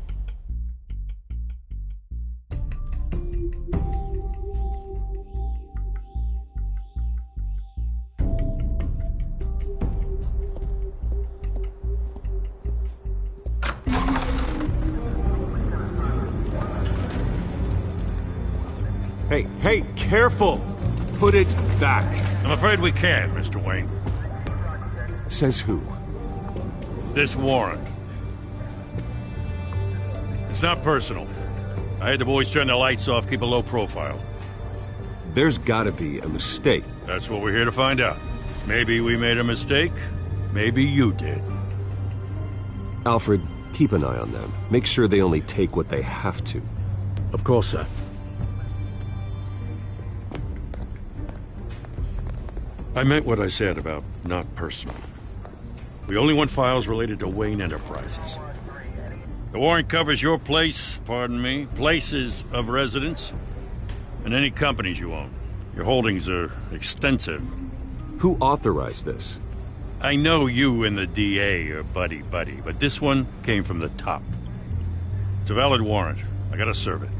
Hey, careful! Put it back. I'm afraid we can't, Mr. Wayne. Says who? This warrant. It's not personal. I had the boys turn the lights off, keep a low profile. There's gotta be a mistake. That's what we're here to find out. Maybe we made a mistake. Maybe you did. Alfred, keep an eye on them. Make sure they only take what they have to. Of course, sir. I meant what I said about not personal. We only want files related to Wayne Enterprises. The warrant covers your place, pardon me, places of residence, and any companies you own. Your holdings are extensive. Who authorized this? I know you and the DA are buddy-buddy, but this one came from the top. It's a valid warrant. I gotta serve it.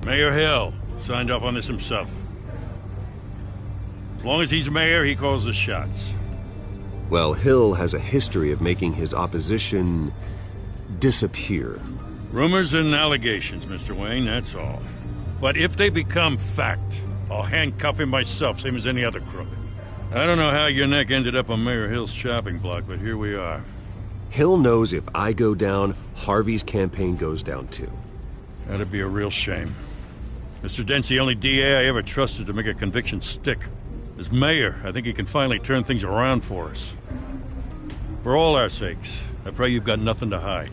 Mayor Hill signed off on this himself. As long as he's mayor, he calls the shots. Well, Hill has a history of making his opposition disappear. Rumors and allegations, Mr. Wayne, that's all. But if they become fact, I'll handcuff him myself, same as any other crook. I don't know how your neck ended up on Mayor Hill's chopping block, but here we are. Hill knows if I go down, Harvey's campaign goes down too. That'd be a real shame. Mr. Dent's the only DA I ever trusted to make a conviction stick. As mayor, I think he can finally turn things around for us. For all our sakes, I pray you've got nothing to hide.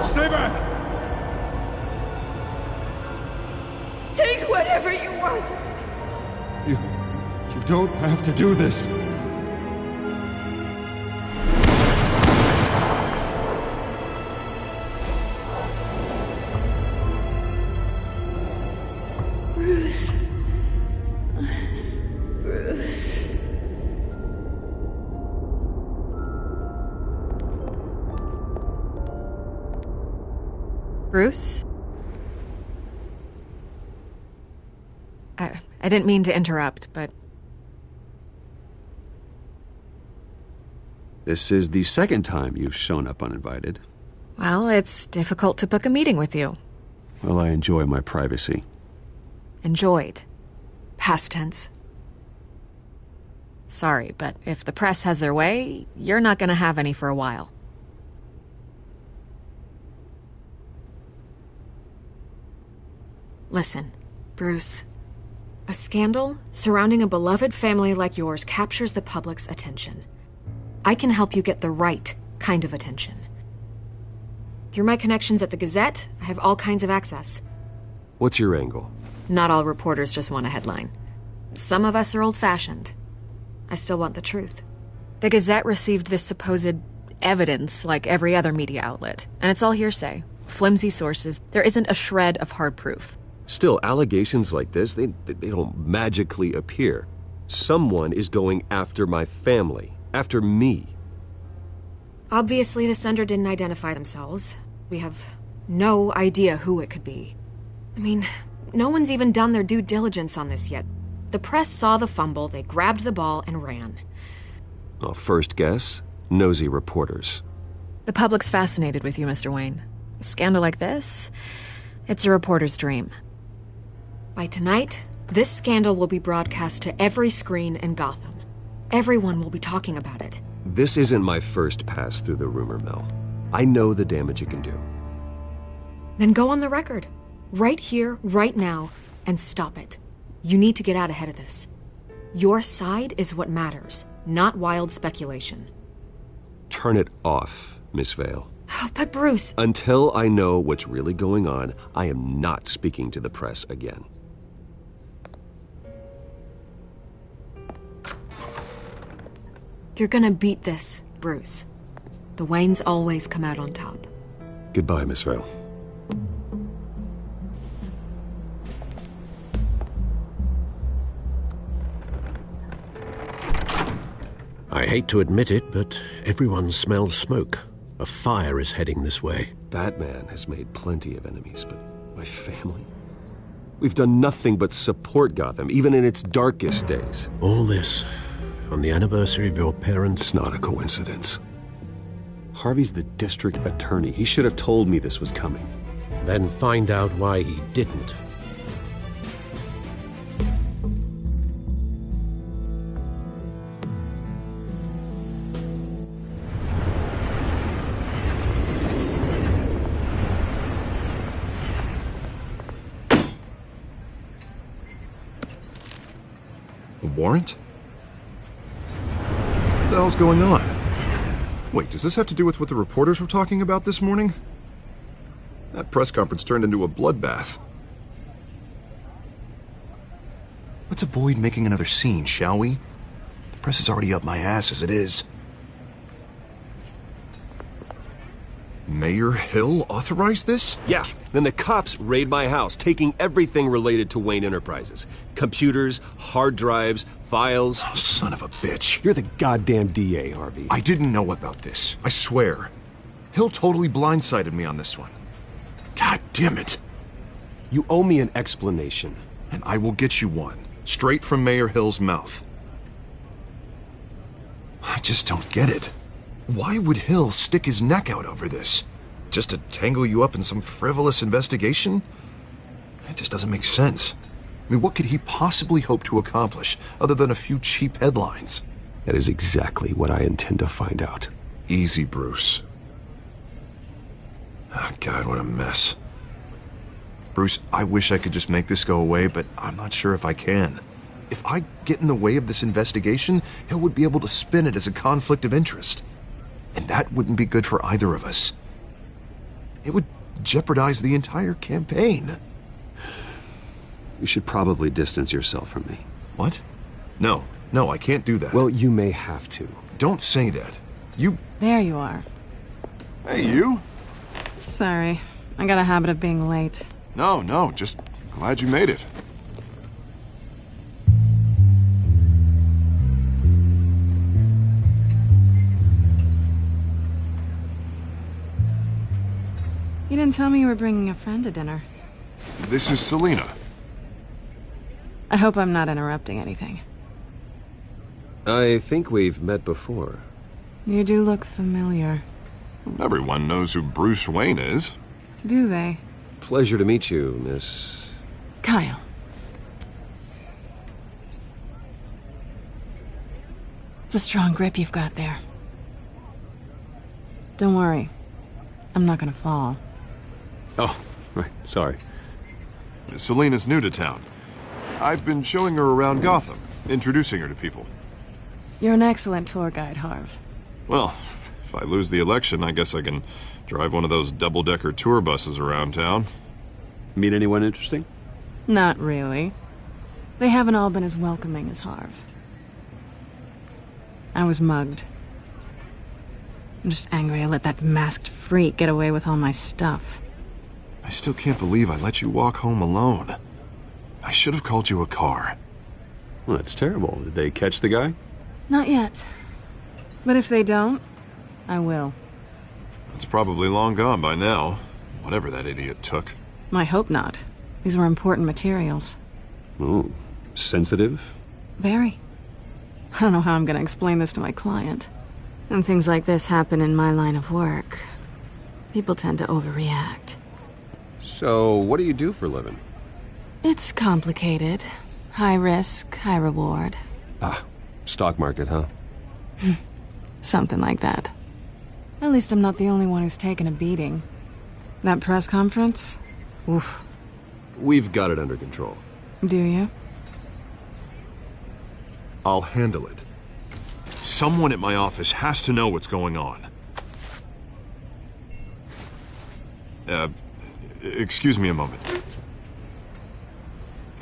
Stay back! Take whatever you want. You don't have to do this. Bruce. Bruce. Bruce? I didn't mean to interrupt, but... This is the second time you've shown up uninvited. Well, it's difficult to book a meeting with you. Well, I enjoy my privacy. Enjoyed. Past tense. Sorry, but if the press has their way, you're not gonna have any for a while. Listen, Bruce. A scandal surrounding a beloved family like yours captures the public's attention. I can help you get the right kind of attention. Through my connections at the Gazette, I have all kinds of access. What's your angle? Not all reporters just want a headline. Some of us are old-fashioned. I still want the truth. The Gazette received this supposed evidence like every other media outlet, and it's all hearsay. Flimsy sources. There isn't a shred of hard proof. Still, allegations like this, they don't magically appear. Someone is going after my family, after me. Obviously, the sender didn't identify themselves. We have no idea who it could be. I mean, no one's even done their due diligence on this yet. The press saw the fumble, they grabbed the ball and ran. Well, first guess, nosy reporters. The public's fascinated with you, Mr. Wayne. A scandal like this, it's a reporter's dream. By tonight, this scandal will be broadcast to every screen in Gotham. Everyone will be talking about it. This isn't my first pass through the rumor mill. I know the damage it can do. Then go on the record. Right here, right now, and stop it. You need to get out ahead of this. Your side is what matters, not wild speculation. Turn it off, Miss Vale. Oh, but Bruce... Until I know what's really going on, I am not speaking to the press again. You're gonna beat this, Bruce. The Waynes always come out on top. Goodbye, Miss Vale. I hate to admit it, but everyone smells smoke. A fire is heading this way. Batman has made plenty of enemies, but my family? We've done nothing but support Gotham, even in its darkest days. All this on the anniversary of your parents'... It's not a coincidence. Harvey's the district attorney. He should have told me this was coming. Then find out why he didn't. A warrant? What the hell's going on? Wait, does this have to do with what the reporters were talking about this morning? That press conference turned into a bloodbath. Let's avoid making another scene, shall we? The press is already up my ass as it is. Mayor Hill authorized this? Yeah, then the cops raid my house, taking everything related to Wayne Enterprises. Computers, hard drives, files. Oh, son of a bitch. You're the goddamn DA, Harvey. I didn't know about this. I swear. Hill totally blindsided me on this one. God damn it. You owe me an explanation. And I will get you one. Straight from Mayor Hill's mouth. I just don't get it. Why would Hill stick his neck out over this? Just to tangle you up in some frivolous investigation? It just doesn't make sense. I mean, what could he possibly hope to accomplish other than a few cheap headlines? That is exactly what I intend to find out. Easy, Bruce. Oh, God, what a mess. Bruce, I wish I could just make this go away, but I'm not sure if I can. If I get in the way of this investigation, Hill would be able to spin it as a conflict of interest. And that wouldn't be good for either of us. It would jeopardize the entire campaign. You should probably distance yourself from me. What? No, I can't do that. Well, you may have to. Don't say that. You... There you are. Hey, you? Sorry. I got a habit of being late. No, just glad you made it. You didn't tell me you were bringing a friend to dinner. This is Selina. I hope I'm not interrupting anything. I think we've met before. You do look familiar. Everyone knows who Bruce Wayne is. Do they? Pleasure to meet you, Miss... Kyle. It's a strong grip you've got there. Don't worry. I'm not gonna fall. Oh, right, sorry. Selina's new to town. I've been showing her around Gotham, introducing her to people. You're an excellent tour guide, Harv. Well, if I lose the election, I guess I can drive one of those double-decker tour buses around town. Meet anyone interesting? Not really. They haven't all been as welcoming as Harv. I was mugged. I'm just angry I let that masked freak get away with all my stuff. I still can't believe I let you walk home alone. I should have called you a car. Well, that's terrible. Did they catch the guy? Not yet. But if they don't, I will. It's probably long gone by now. Whatever that idiot took. I hope not. These were important materials. Ooh, sensitive? Very. I don't know how I'm gonna explain this to my client. When things like this happen in my line of work, people tend to overreact. So, what do you do for a living? It's complicated. High risk, high reward. Ah, stock market, huh? Something like that. At least I'm not the only one who's taken a beating. That press conference? Oof. We've got it under control. Do you? I'll handle it. Someone at my office has to know what's going on. Excuse me a moment.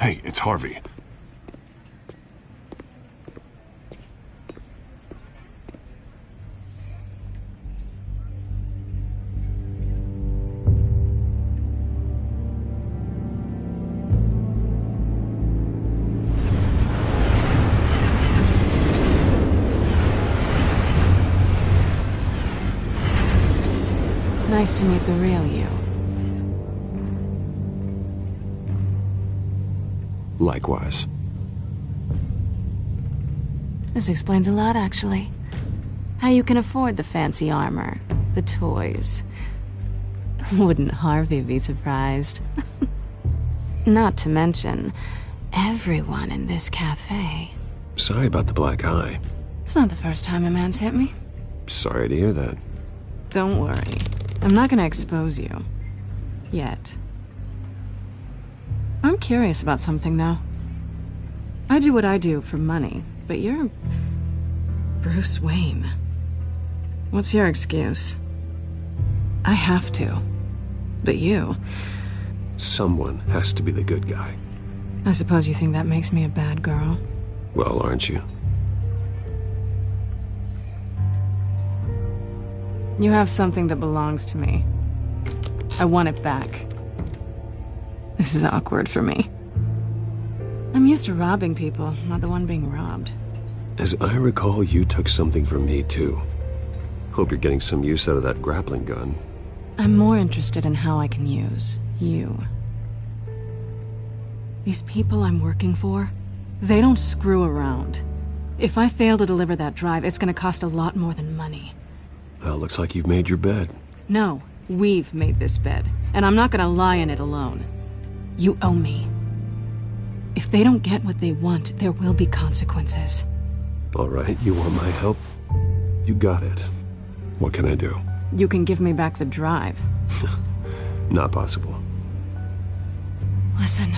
Hey, it's Harvey. Nice to meet the real you. Likewise. This explains a lot, actually. How you can afford the fancy armor, the toys. Wouldn't Harvey be surprised? Not to mention, everyone in this cafe. Sorry about the black eye. It's not the first time a man's hit me. Sorry to hear that. Don't worry. I'm not gonna expose you. Yet. I'm curious about something, though. I do what I do for money, but you're... Bruce Wayne. What's your excuse? I have to. But you... Someone has to be the good guy. I suppose you think that makes me a bad girl? Well, aren't you? You have something that belongs to me. I want it back. This is awkward for me. I'm used to robbing people, not the one being robbed. As I recall, you took something from me, too. Hope you're getting some use out of that grappling gun. I'm more interested in how I can use you. These people I'm working for, they don't screw around. If I fail to deliver that drive, it's gonna cost a lot more than money. Well, looks like you've made your bed. No, we've made this bed, and I'm not gonna lie in it alone. You owe me. If they don't get what they want, there will be consequences. All right, you want my help? You got it. What can I do? You can give me back the drive. Not possible. Listen,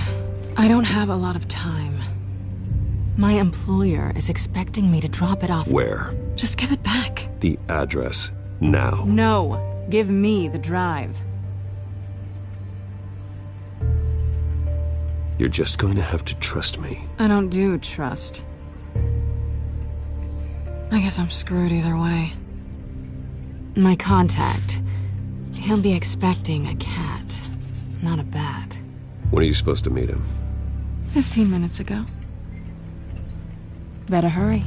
I don't have a lot of time. My employer is expecting me to drop it off. Where? Just give it back. The address, now. No, give me the drive. You're just going to have to trust me. I don't do trust. I guess I'm screwed either way. My contact, he'll be expecting a cat, not a bat. When are you supposed to meet him? 15 minutes ago. Better hurry.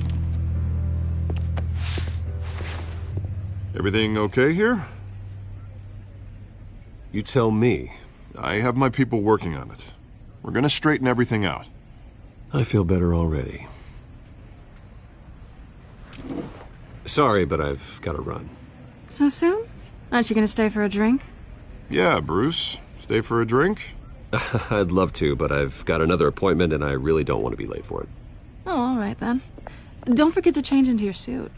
Everything okay here? You tell me. I have my people working on it. We're gonna straighten everything out. I feel better already. Sorry, but I've got to run. So soon? Aren't you gonna stay for a drink? Yeah, Bruce. Stay for a drink? I'd love to, but I've got another appointment and I really don't want to be late for it. Oh, all right then. Don't forget to change into your suit.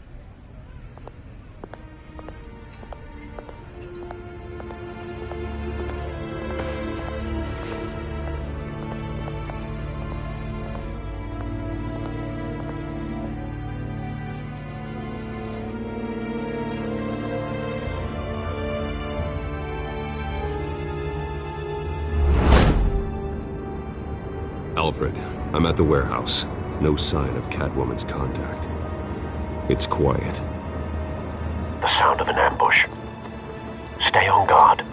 Alfred, I'm at the warehouse. No sign of Catwoman's contact. It's quiet. The sound of an ambush. Stay on guard.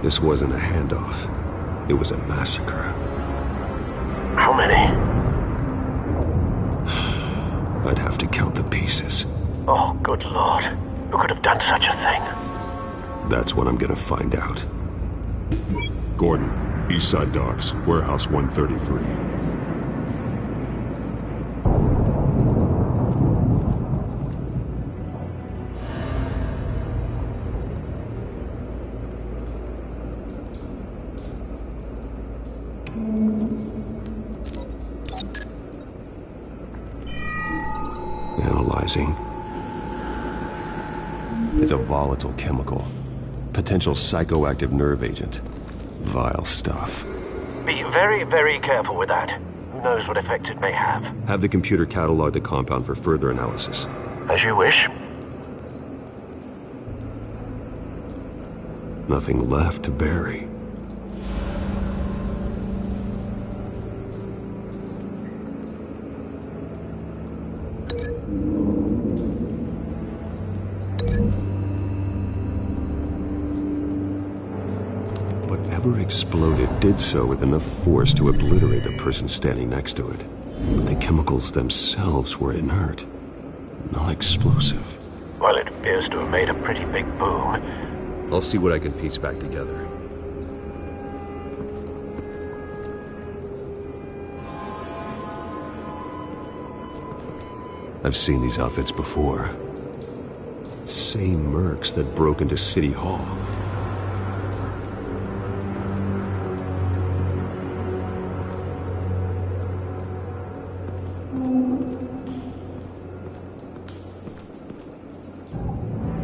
This wasn't a handoff. It was a massacre. How many? I'd have to count the pieces. Oh, good lord. Who could have done such a thing? That's what I'm gonna find out. Gordon, Eastside Docks, Warehouse 133. Analyzing. It's a volatile chemical. Potential psychoactive nerve agent. Vile stuff. Be very, very careful with that. Who knows what effects it may have. Have the computer catalog the compound for further analysis. As you wish. Nothing left to bury. Whatever exploded did so with enough force to obliterate the person standing next to it. But the chemicals themselves were inert, not explosive. Well, it appears to have made a pretty big boom. I'll see what I can piece back together. I've seen these outfits before. Same mercs that broke into City Hall.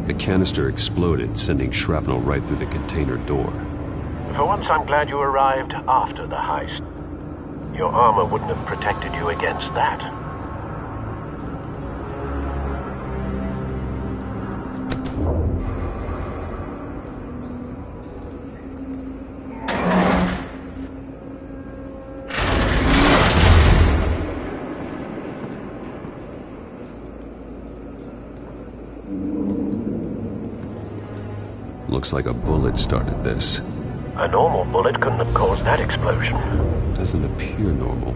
The canister exploded, sending shrapnel right through the container door. For once, I'm glad you arrived after the heist. Your armor wouldn't have protected you against that. Looks like a bullet started this. A normal bullet couldn't have caused that explosion. Doesn't appear normal.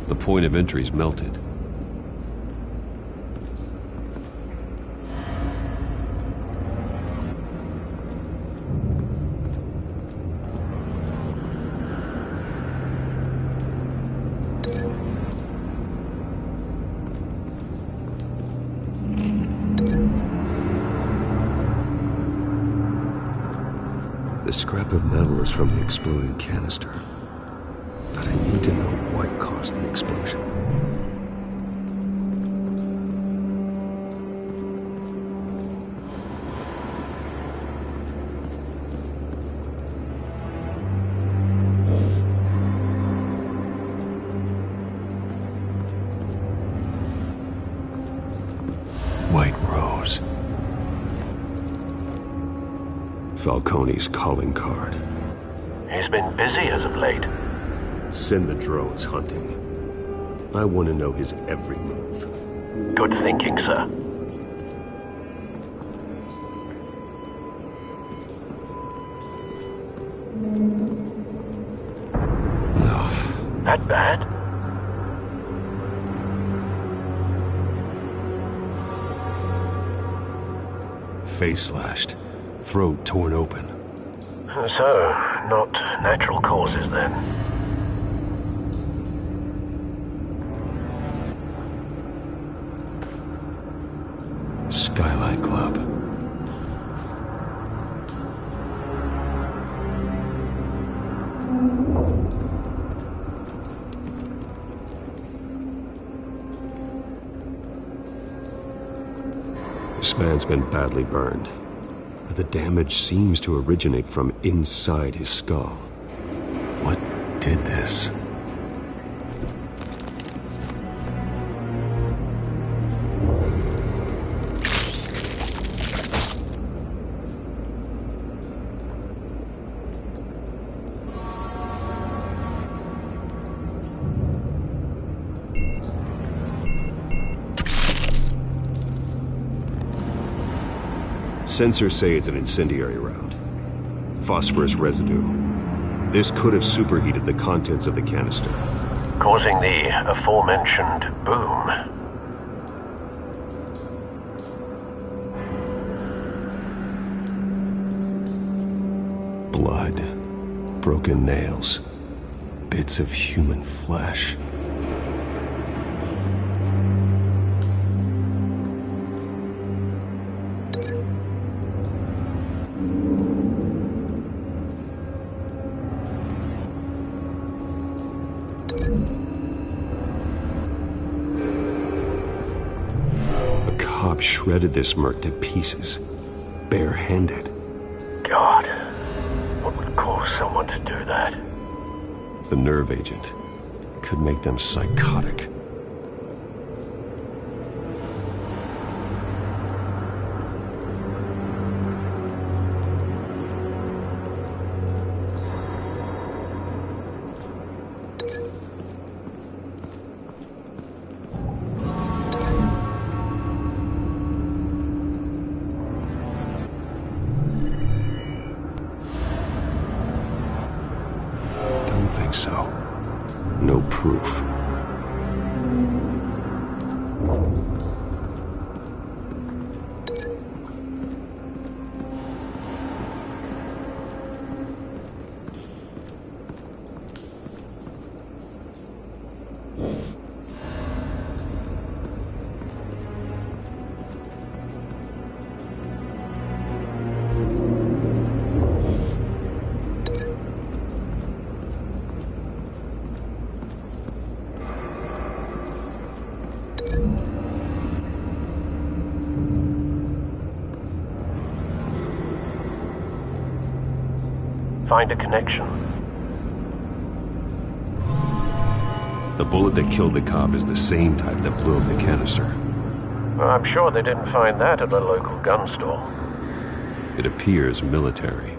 The point of entry's melted. The scrap of metal is from the exploded canister. But I need to know what caused the explosion. White Rose. Falcone's calling card. He's been busy as of late. Send the drones hunting. I want to know his every move. Good thinking, sir. That bad? Face slashed. Throat torn open. So, not natural causes then. Skyline Club. This man's been badly burned. The damage seems to originate from inside his skull. What did this? Sensors say it's an incendiary round. phosphorus residue. This could have superheated the contents of the canister, causing the aforementioned boom. Blood, broken nails, bits of human flesh. A cop shredded this merc to pieces, barehanded. God, what would cause someone to do that? The nerve agent could make them psychotic. Don't think so. No proof. Find a connection. The bullet that killed the cop is the same type that blew up the canister. Well, I'm sure they didn't find that at a local gun store. It appears military.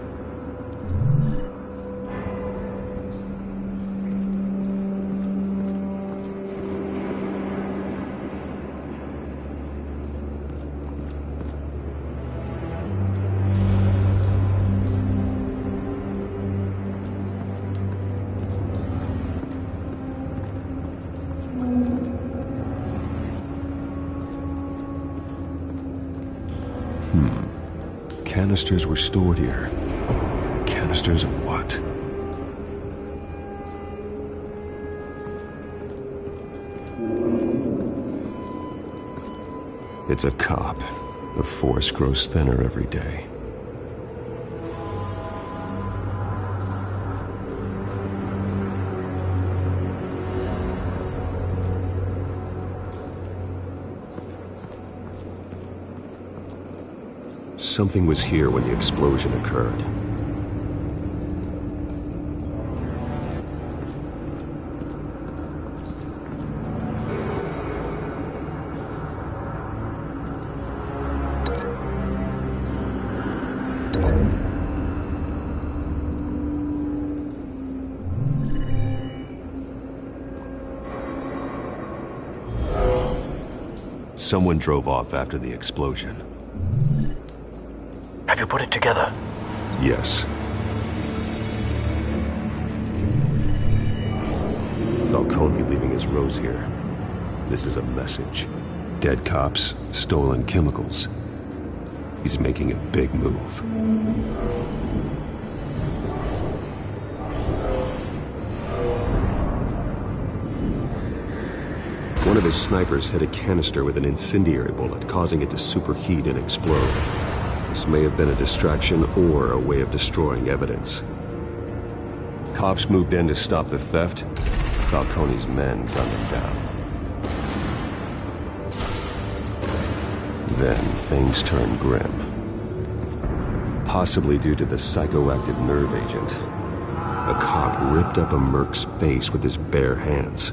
Canisters were stored here. Canisters of what? It's a cop. The force grows thinner every day. Something was here when the explosion occurred. Someone drove off after the explosion. Have you put it together? Yes. Falcone leaving his rose here. This is a message. Dead cops, stolen chemicals. He's making a big move. One of his snipers hit a canister with an incendiary bullet, causing it to superheat and explode. This may have been a distraction or a way of destroying evidence. Cops moved in to stop the theft. Falcone's men gunned him down. Then things turned grim. Possibly due to the psychoactive nerve agent. A cop ripped up a merc's face with his bare hands.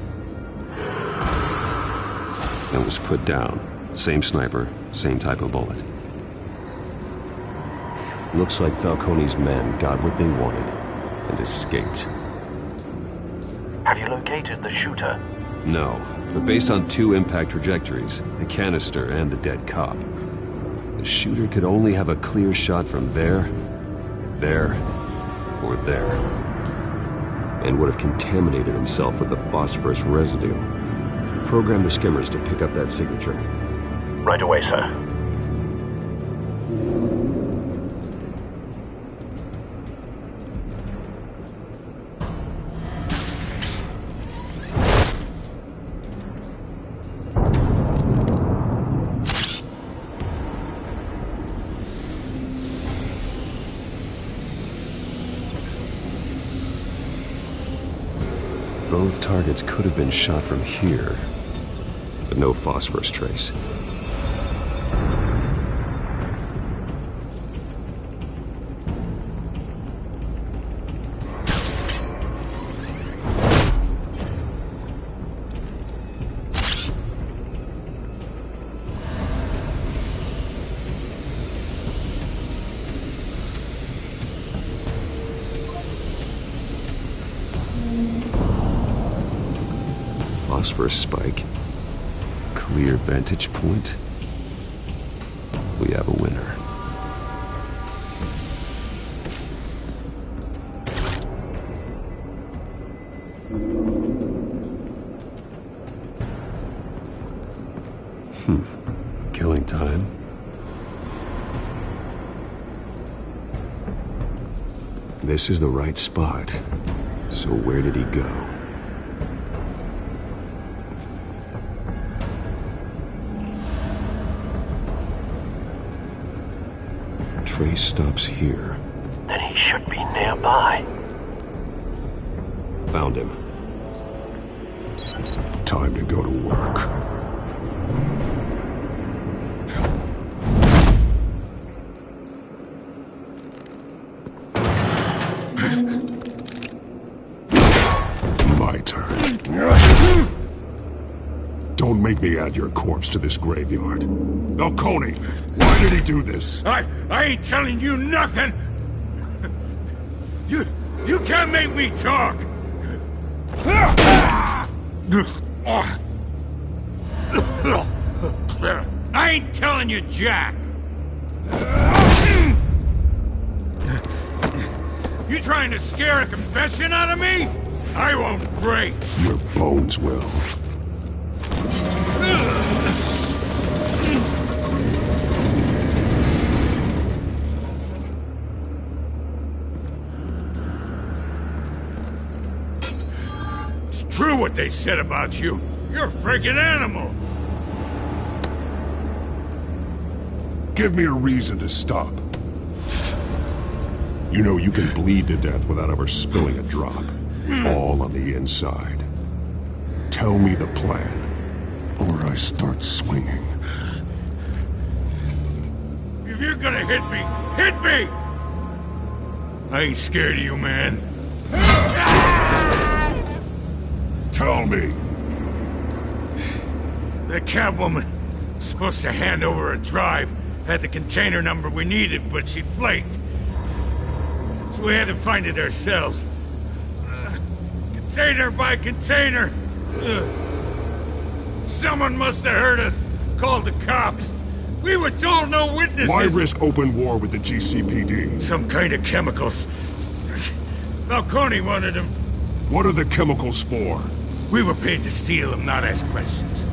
And was put down. Same sniper, same type of bullet. Looks like Falcone's men got what they wanted and escaped. Have you located the shooter? No, but based on two impact trajectories, the canister and the dead cop, the shooter could only have a clear shot from there, or there, and would have contaminated himself with the phosphorus residue. Program the skimmers to pick up that signature. Right away, sir. Both targets could have been shot from here, but no phosphorus trace. Phosphorus spike. Clear vantage point. We have a winner. Killing time. This is the right spot. So where did he go? Trace stops here. Then he should be nearby. Found him. Time to go to work. My turn. Don't make me add your corpse to this graveyard. Falcone, why did he do this? I ain't telling you nothing! You can't make me talk! I ain't telling you jack! You trying to scare a confession out of me? I won't break! Your bones will. It's true what they said about you. You're a freaking animal! Give me a reason to stop. You know you can bleed to death without ever spilling a drop. All on the inside. Tell me the plan, or I start swinging. If you're gonna hit me, hit me! I ain't scared of you, man. Tell me! The Catwoman was supposed to hand over a drive, had the container number we needed, but she flaked. So we had to find it ourselves. Container by container. Someone must have heard us, called the cops. We were told no witnesses. Why risk open war with the GCPD? Some kind of chemicals. Falcone wanted them. What are the chemicals for? We were paid to steal them, not ask questions.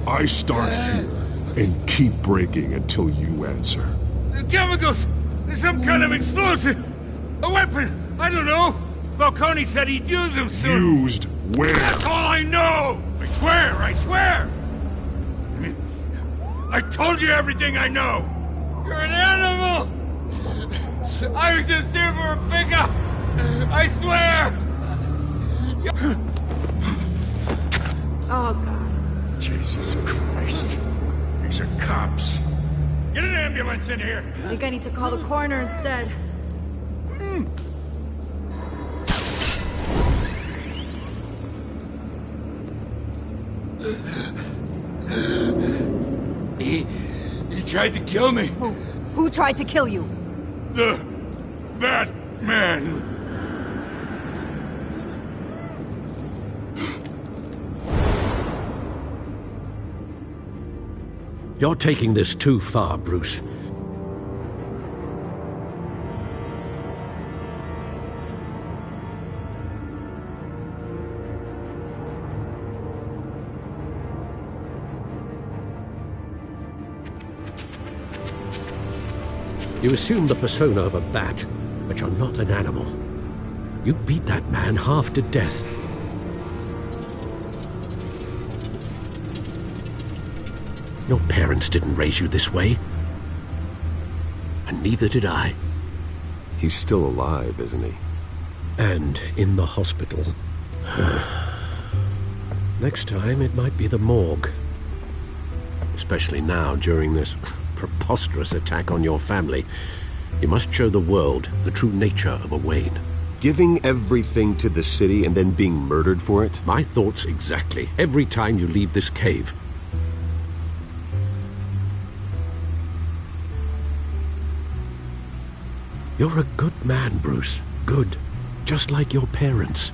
I start here and keep breaking until you answer. The chemicals! There's some kind of explosive! A weapon! I don't know! Falcone said he'd use them soon! Used where? That's all I know! I swear! I swear! I told you everything I know! You're an animal! I was just here for a pickup! I swear! Oh, God. Jesus Christ. These are cops. Get an ambulance in here! I think I need to call the coroner instead. He tried to kill me. Who tried to kill you? The Batman. You're taking this too far, Bruce. You assume the persona of a bat, but you're not an animal. You beat that man half to death. Your parents didn't raise you this way. And neither did I. He's still alive, isn't he? And in the hospital. Next time, it might be the morgue. Especially now, during this preposterous attack on your family. You must show the world the true nature of a Wayne. Giving everything to the city and then being murdered for it? My thoughts exactly. Every time you leave this cave. You're a good man, Bruce. Good. Just like your parents.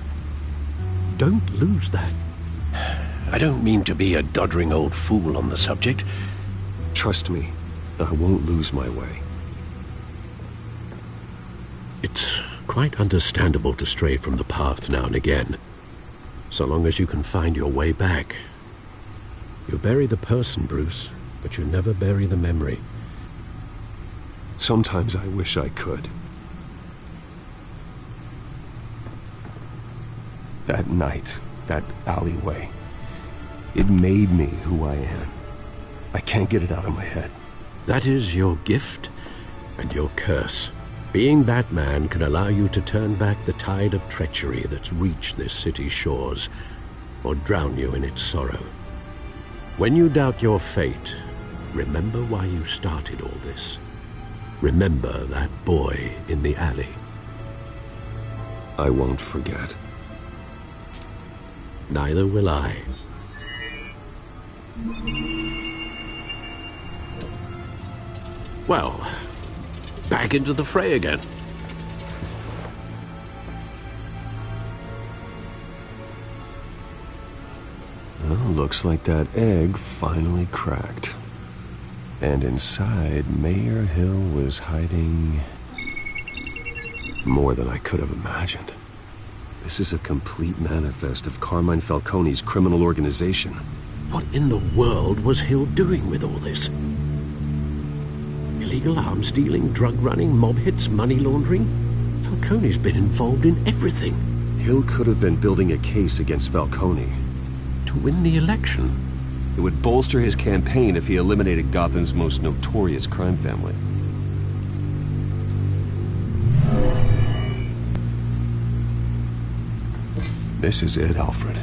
Don't lose that. I don't mean to be a doddering old fool on the subject. Trust me, I won't lose my way. It's quite understandable to stray from the path now and again, so long as you can find your way back. You bury the person, Bruce, but you never bury the memory. Sometimes I wish I could. That night, that alleyway, it made me who I am. I can't get it out of my head. That is your gift and your curse. Being Batman can allow you to turn back the tide of treachery that's reached this city's shores, or drown you in its sorrow. When you doubt your fate, remember why you started all this. Remember that boy in the alley. I won't forget. Neither will I. Well, back into the fray again. Well, looks like that egg finally cracked. And inside, Mayor Hill was hiding more than I could have imagined. This is a complete manifest of Carmine Falcone's criminal organization. What in the world was Hill doing with all this? Illegal arms dealing, drug running, mob hits, money laundering? Falcone's been involved in everything. Hill could have been building a case against Falcone. To win the election? It would bolster his campaign if he eliminated Gotham's most notorious crime family. This is it, Alfred.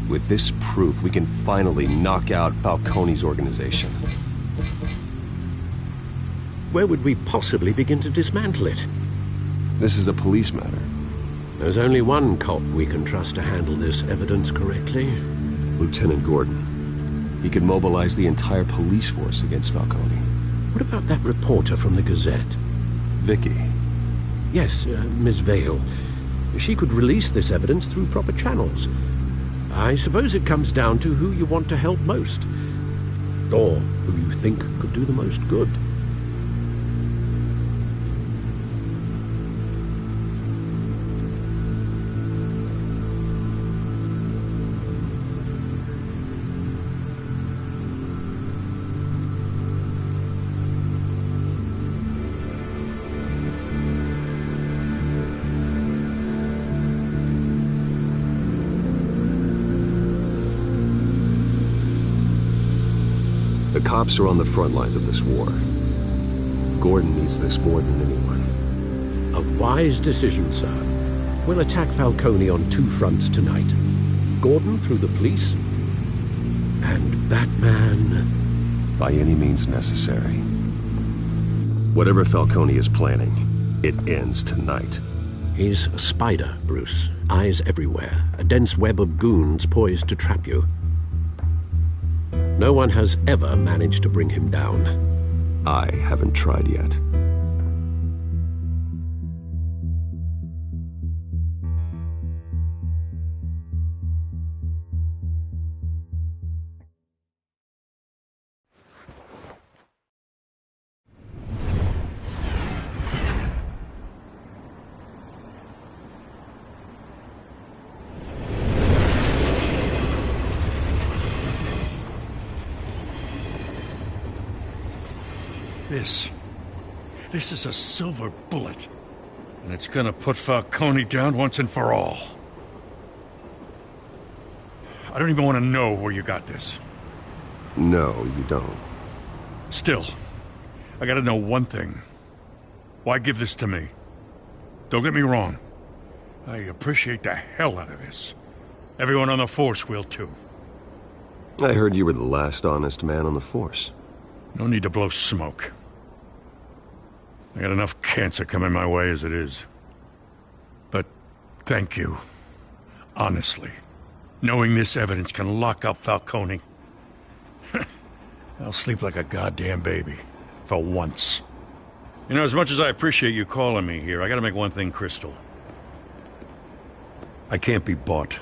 With this proof, we can finally knock out Falcone's organization. Where would we possibly begin to dismantle it? This is a police matter. There's only one cop we can trust to handle this evidence correctly. Lieutenant Gordon. He could mobilize the entire police force against Falcone. What about that reporter from the Gazette? Vicky. Yes, Miss Vale. She could release this evidence through proper channels. I suppose it comes down to who you want to help most. Or who you think could do the most good. The cops are on the front lines of this war. Gordon needs this more than anyone. A wise decision, sir. We'll attack Falcone on two fronts tonight. Gordon through the police, and Batman... by any means necessary. Whatever Falcone is planning, it ends tonight. He's a spider, Bruce. Eyes everywhere. A dense web of goons poised to trap you. No one has ever managed to bring him down. I haven't tried yet. This is a silver bullet. And it's gonna put Falcone down once and for all. I don't even want to know where you got this. No, you don't. Still, I gotta know one thing. Why give this to me? Don't get me wrong. I appreciate the hell out of this. Everyone on the Force will too. I heard you were the last honest man on the Force. No need to blow smoke. I got enough cancer coming my way as it is. But thank you. Honestly. Knowing this evidence can lock up Falcone. I'll sleep like a goddamn baby. For once. You know, as much as I appreciate you calling me here, I gotta make one thing crystal. I can't be bought.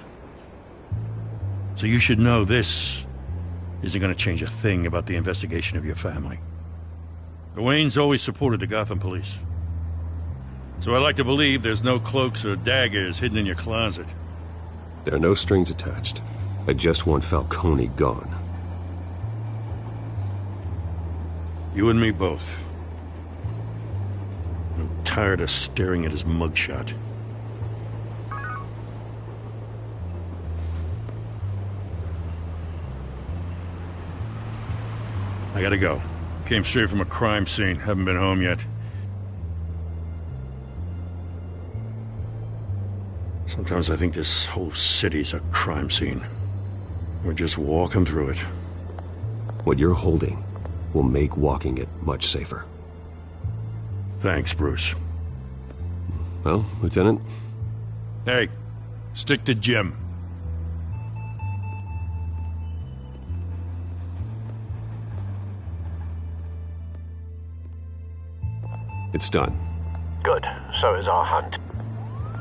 So you should know this isn't gonna change a thing about the investigation of your family. The Waynes always supported the Gotham police. So I like to believe there's no cloaks or daggers hidden in your closet. There are no strings attached. I just want Falcone gone. You and me both. I'm tired of staring at his mugshot. I gotta go. Came straight from a crime scene. Haven't been home yet. Sometimes I think this whole city's a crime scene. We're just walking through it. What you're holding will make walking it much safer. Thanks, Bruce. Well, Lieutenant? Hey, stick to Jim. It's done. Good. So is our hunt.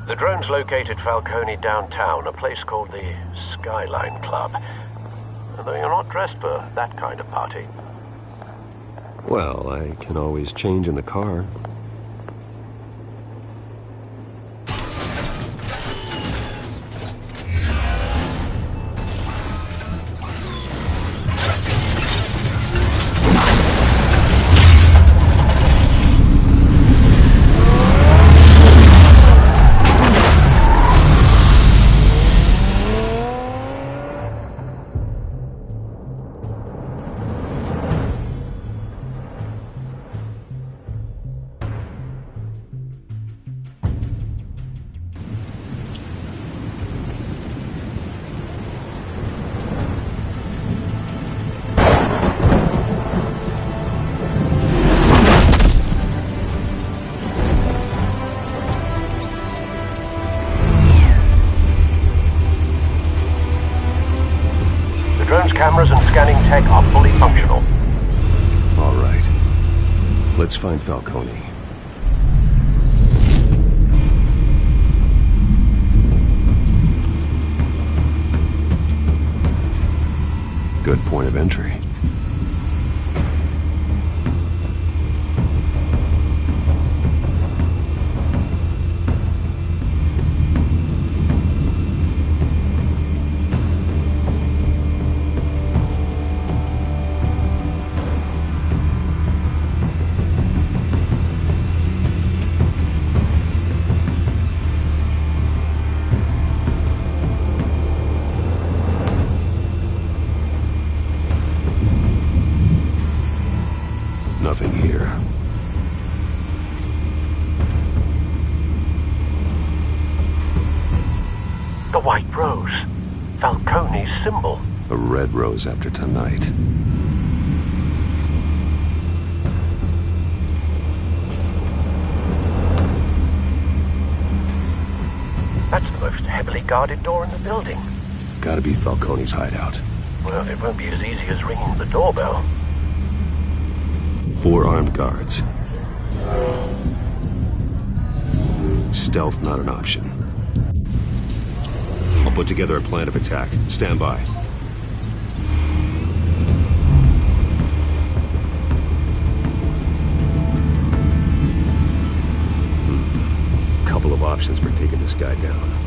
The drones located Falcone downtown, a place called the Skyline Club. Though you're not dressed for that kind of party. Well, I can always change in the car. Cameras and scanning tech are fully functional. All right. Let's find Falcone. Good point of entry. Nothing here. The white rose. Falcone's symbol. A red rose after tonight. That's the most heavily guarded door in the building. Gotta be Falcone's hideout. Well, it won't be as easy as ringing the doorbell. 4 armed guards. Stealth not an option. I'll put together a plan of attack. Stand by. Couple of options for taking this guy down.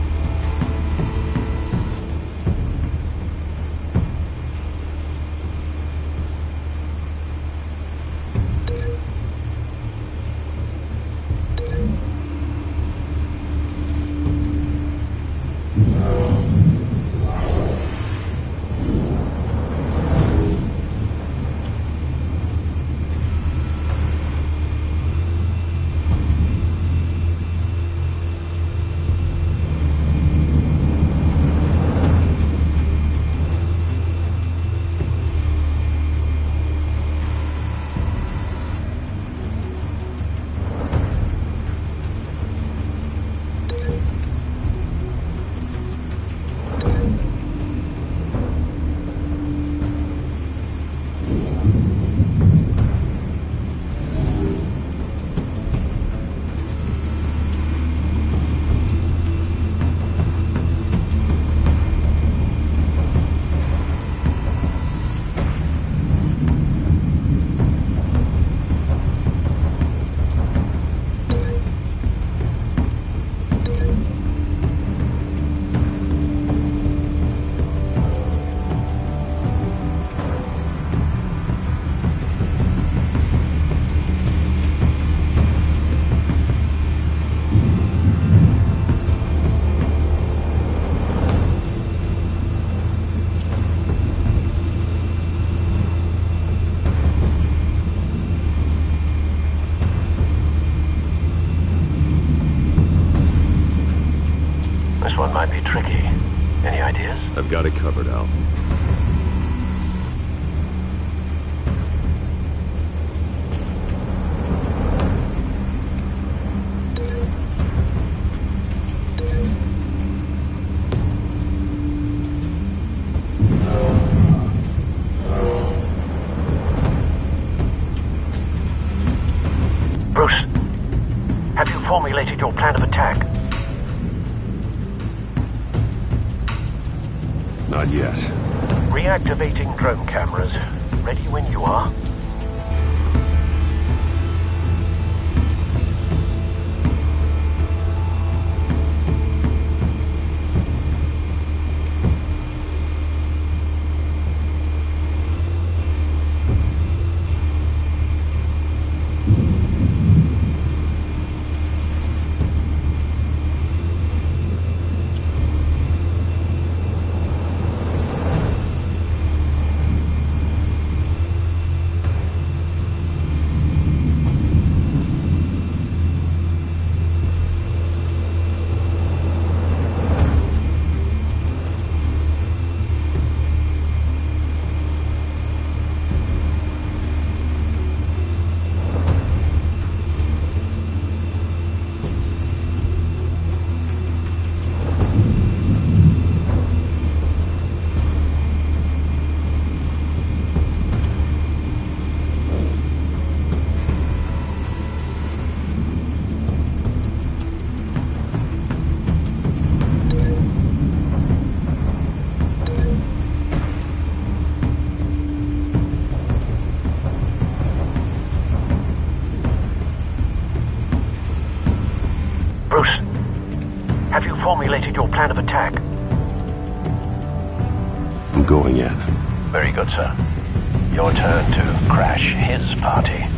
This one might be tricky. Any ideas? I've got it covered, Al. Bruce, have you formulated your plan of attack? Not yet. Reactivating drone cameras. Ready when you are. Bruce, have you formulated your plan of attack? I'm going in. Very good, sir. Your turn to crash his party.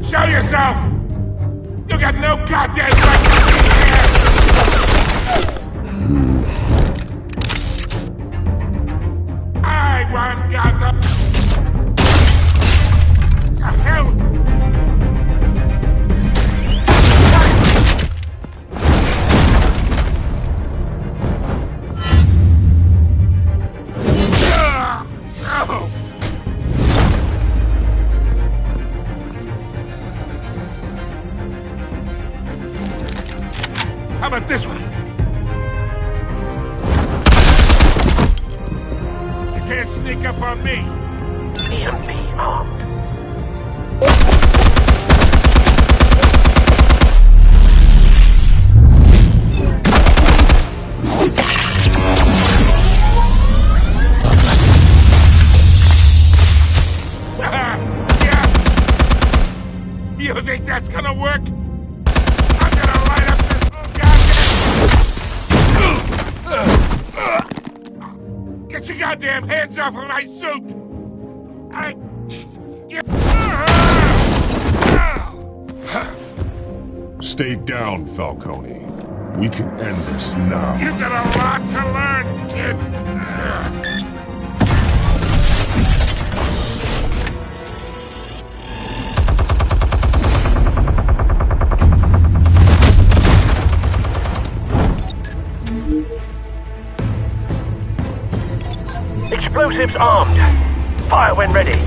Show yourself! You got no goddamn right to be here! I want Gotham! The hell? How about this one? You can't sneak up on me. EMP armed. Yeah. You think that's gonna work? I'm gonna light up this whole goddamn... Get your goddamn hands off of my suit! Stay down, Falcone. We can end this now. You got a lot to learn, kid. Explosives armed. Fire when ready.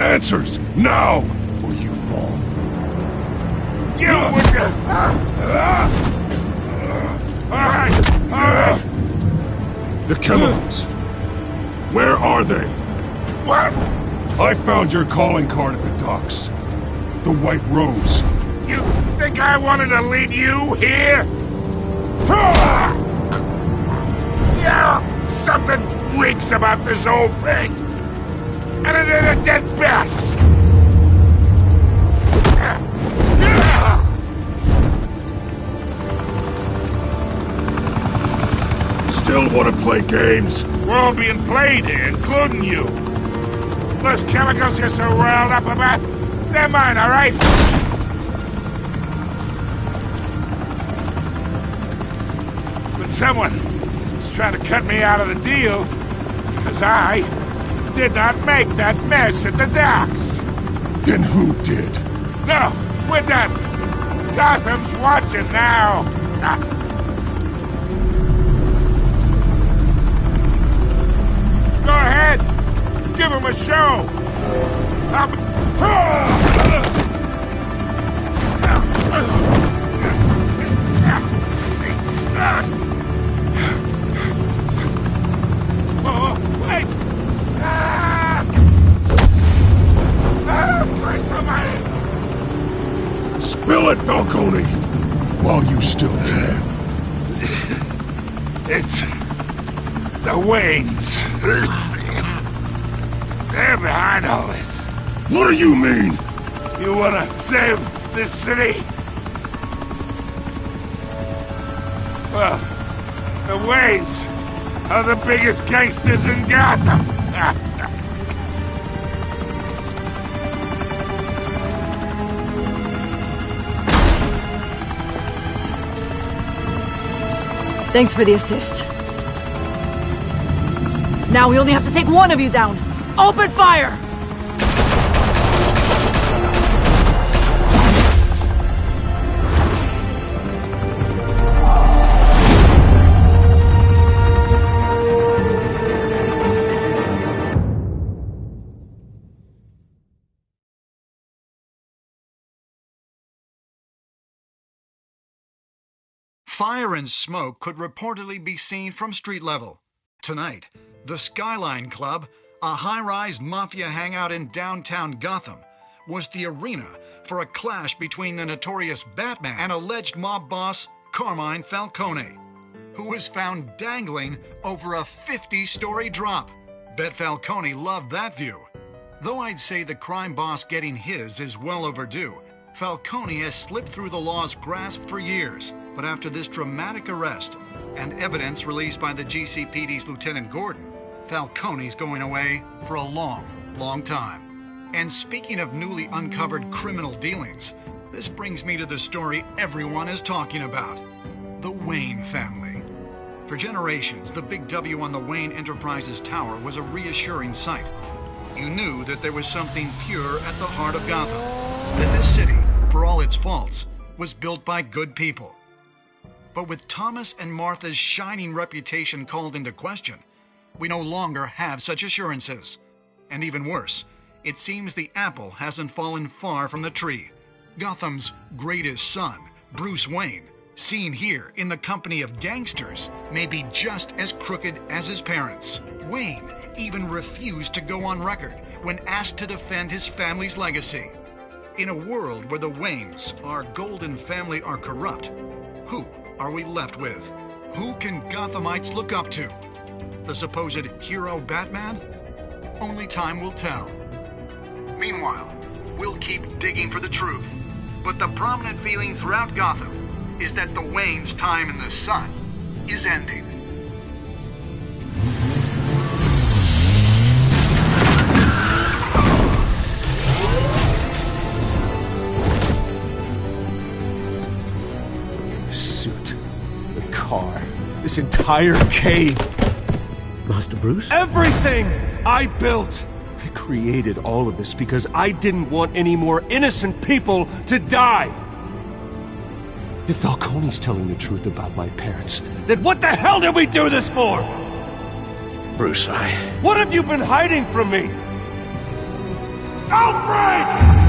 Answers, now, or you fall. You would... All right. The chemicals. Where are they? What? I found your calling card at the docks. The White Rose. You think I wanted to lead you here? Yeah, something reeks about this whole thing. And it ain't a dead bat! Still want to play games? We're all being played here, including you. Those chemicals you're so riled up about, they're mine, all right? But someone is trying to cut me out of the deal, because I did not make that mess at the docks. Then who did? No, we're done. Gotham's watching now. Go ahead. Give him a show. Oh, wait. Spill it, Falcone! While you still can. It's... the Waynes. They're behind all this. What do you mean? You wanna save this city? Well, the Waynes are the biggest gangsters in Gotham. Thanks for the assist. Now we only have to take one of you down. Open fire! Fire and smoke could reportedly be seen from street level. Tonight, the Skyline Club, a high-rise mafia hangout in downtown Gotham, was the arena for a clash between the notorious Batman and alleged mob boss Carmine Falcone, who was found dangling over a 50-story drop. Bet Falcone loved that view. Though I'd say the crime boss getting his is well overdue, Falcone has slipped through the law's grasp for years. But after this dramatic arrest and evidence released by the GCPD's Lieutenant Gordon, Falcone's going away for a long, long time. And speaking of newly uncovered criminal dealings, this brings me to the story everyone is talking about: the Wayne family. For generations, the big W on the Wayne Enterprises Tower was a reassuring sight. You knew that there was something pure at the heart of Gotham, that this city, for all its faults, was built by good people. But with Thomas and Martha's shining reputation called into question, we no longer have such assurances. And even worse, it seems the apple hasn't fallen far from the tree. Gotham's greatest son, Bruce Wayne, seen here in the company of gangsters, may be just as crooked as his parents. Wayne even refused to go on record when asked to defend his family's legacy. In a world where the Waynes, our golden family, are corrupt, who are we left with? Who can Gothamites look up to? The supposed hero Batman? Only time will tell. Meanwhile, we'll keep digging for the truth. But the prominent feeling throughout Gotham is that the Waynes' time in the sun is ending. The suit, the car, this entire cave. Master Bruce? Everything I built! I created all of this because I didn't want any more innocent people to die! If Falcone's telling the truth about my parents, then what the hell did we do this for? Bruce, What have you been hiding from me? Alfred!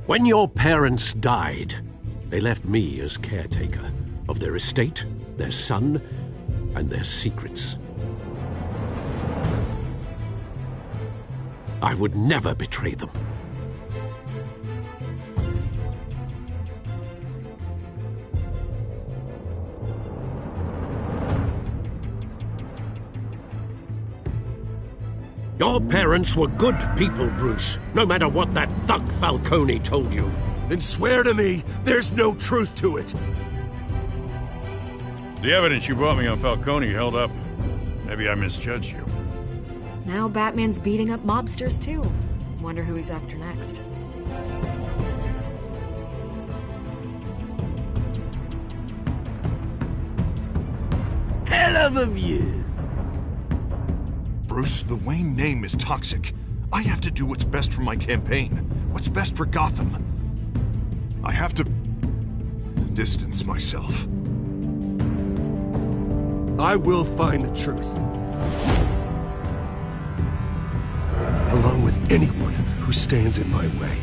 When your parents died, they left me as caretaker of their estate, their son, and their secrets. I would never betray them. Your parents were good people, Bruce, no matter what that thug Falcone told you. Then swear to me there's no truth to it. The evidence you brought me on Falcone held up. Maybe I misjudged you. Now Batman's beating up mobsters, too. Wonder who he's after next. Hell of a view. Bruce, the Wayne name is toxic. I have to do what's best for my campaign. What's best for Gotham. I have to distance myself. I will find the truth. Along with anyone who stands in my way.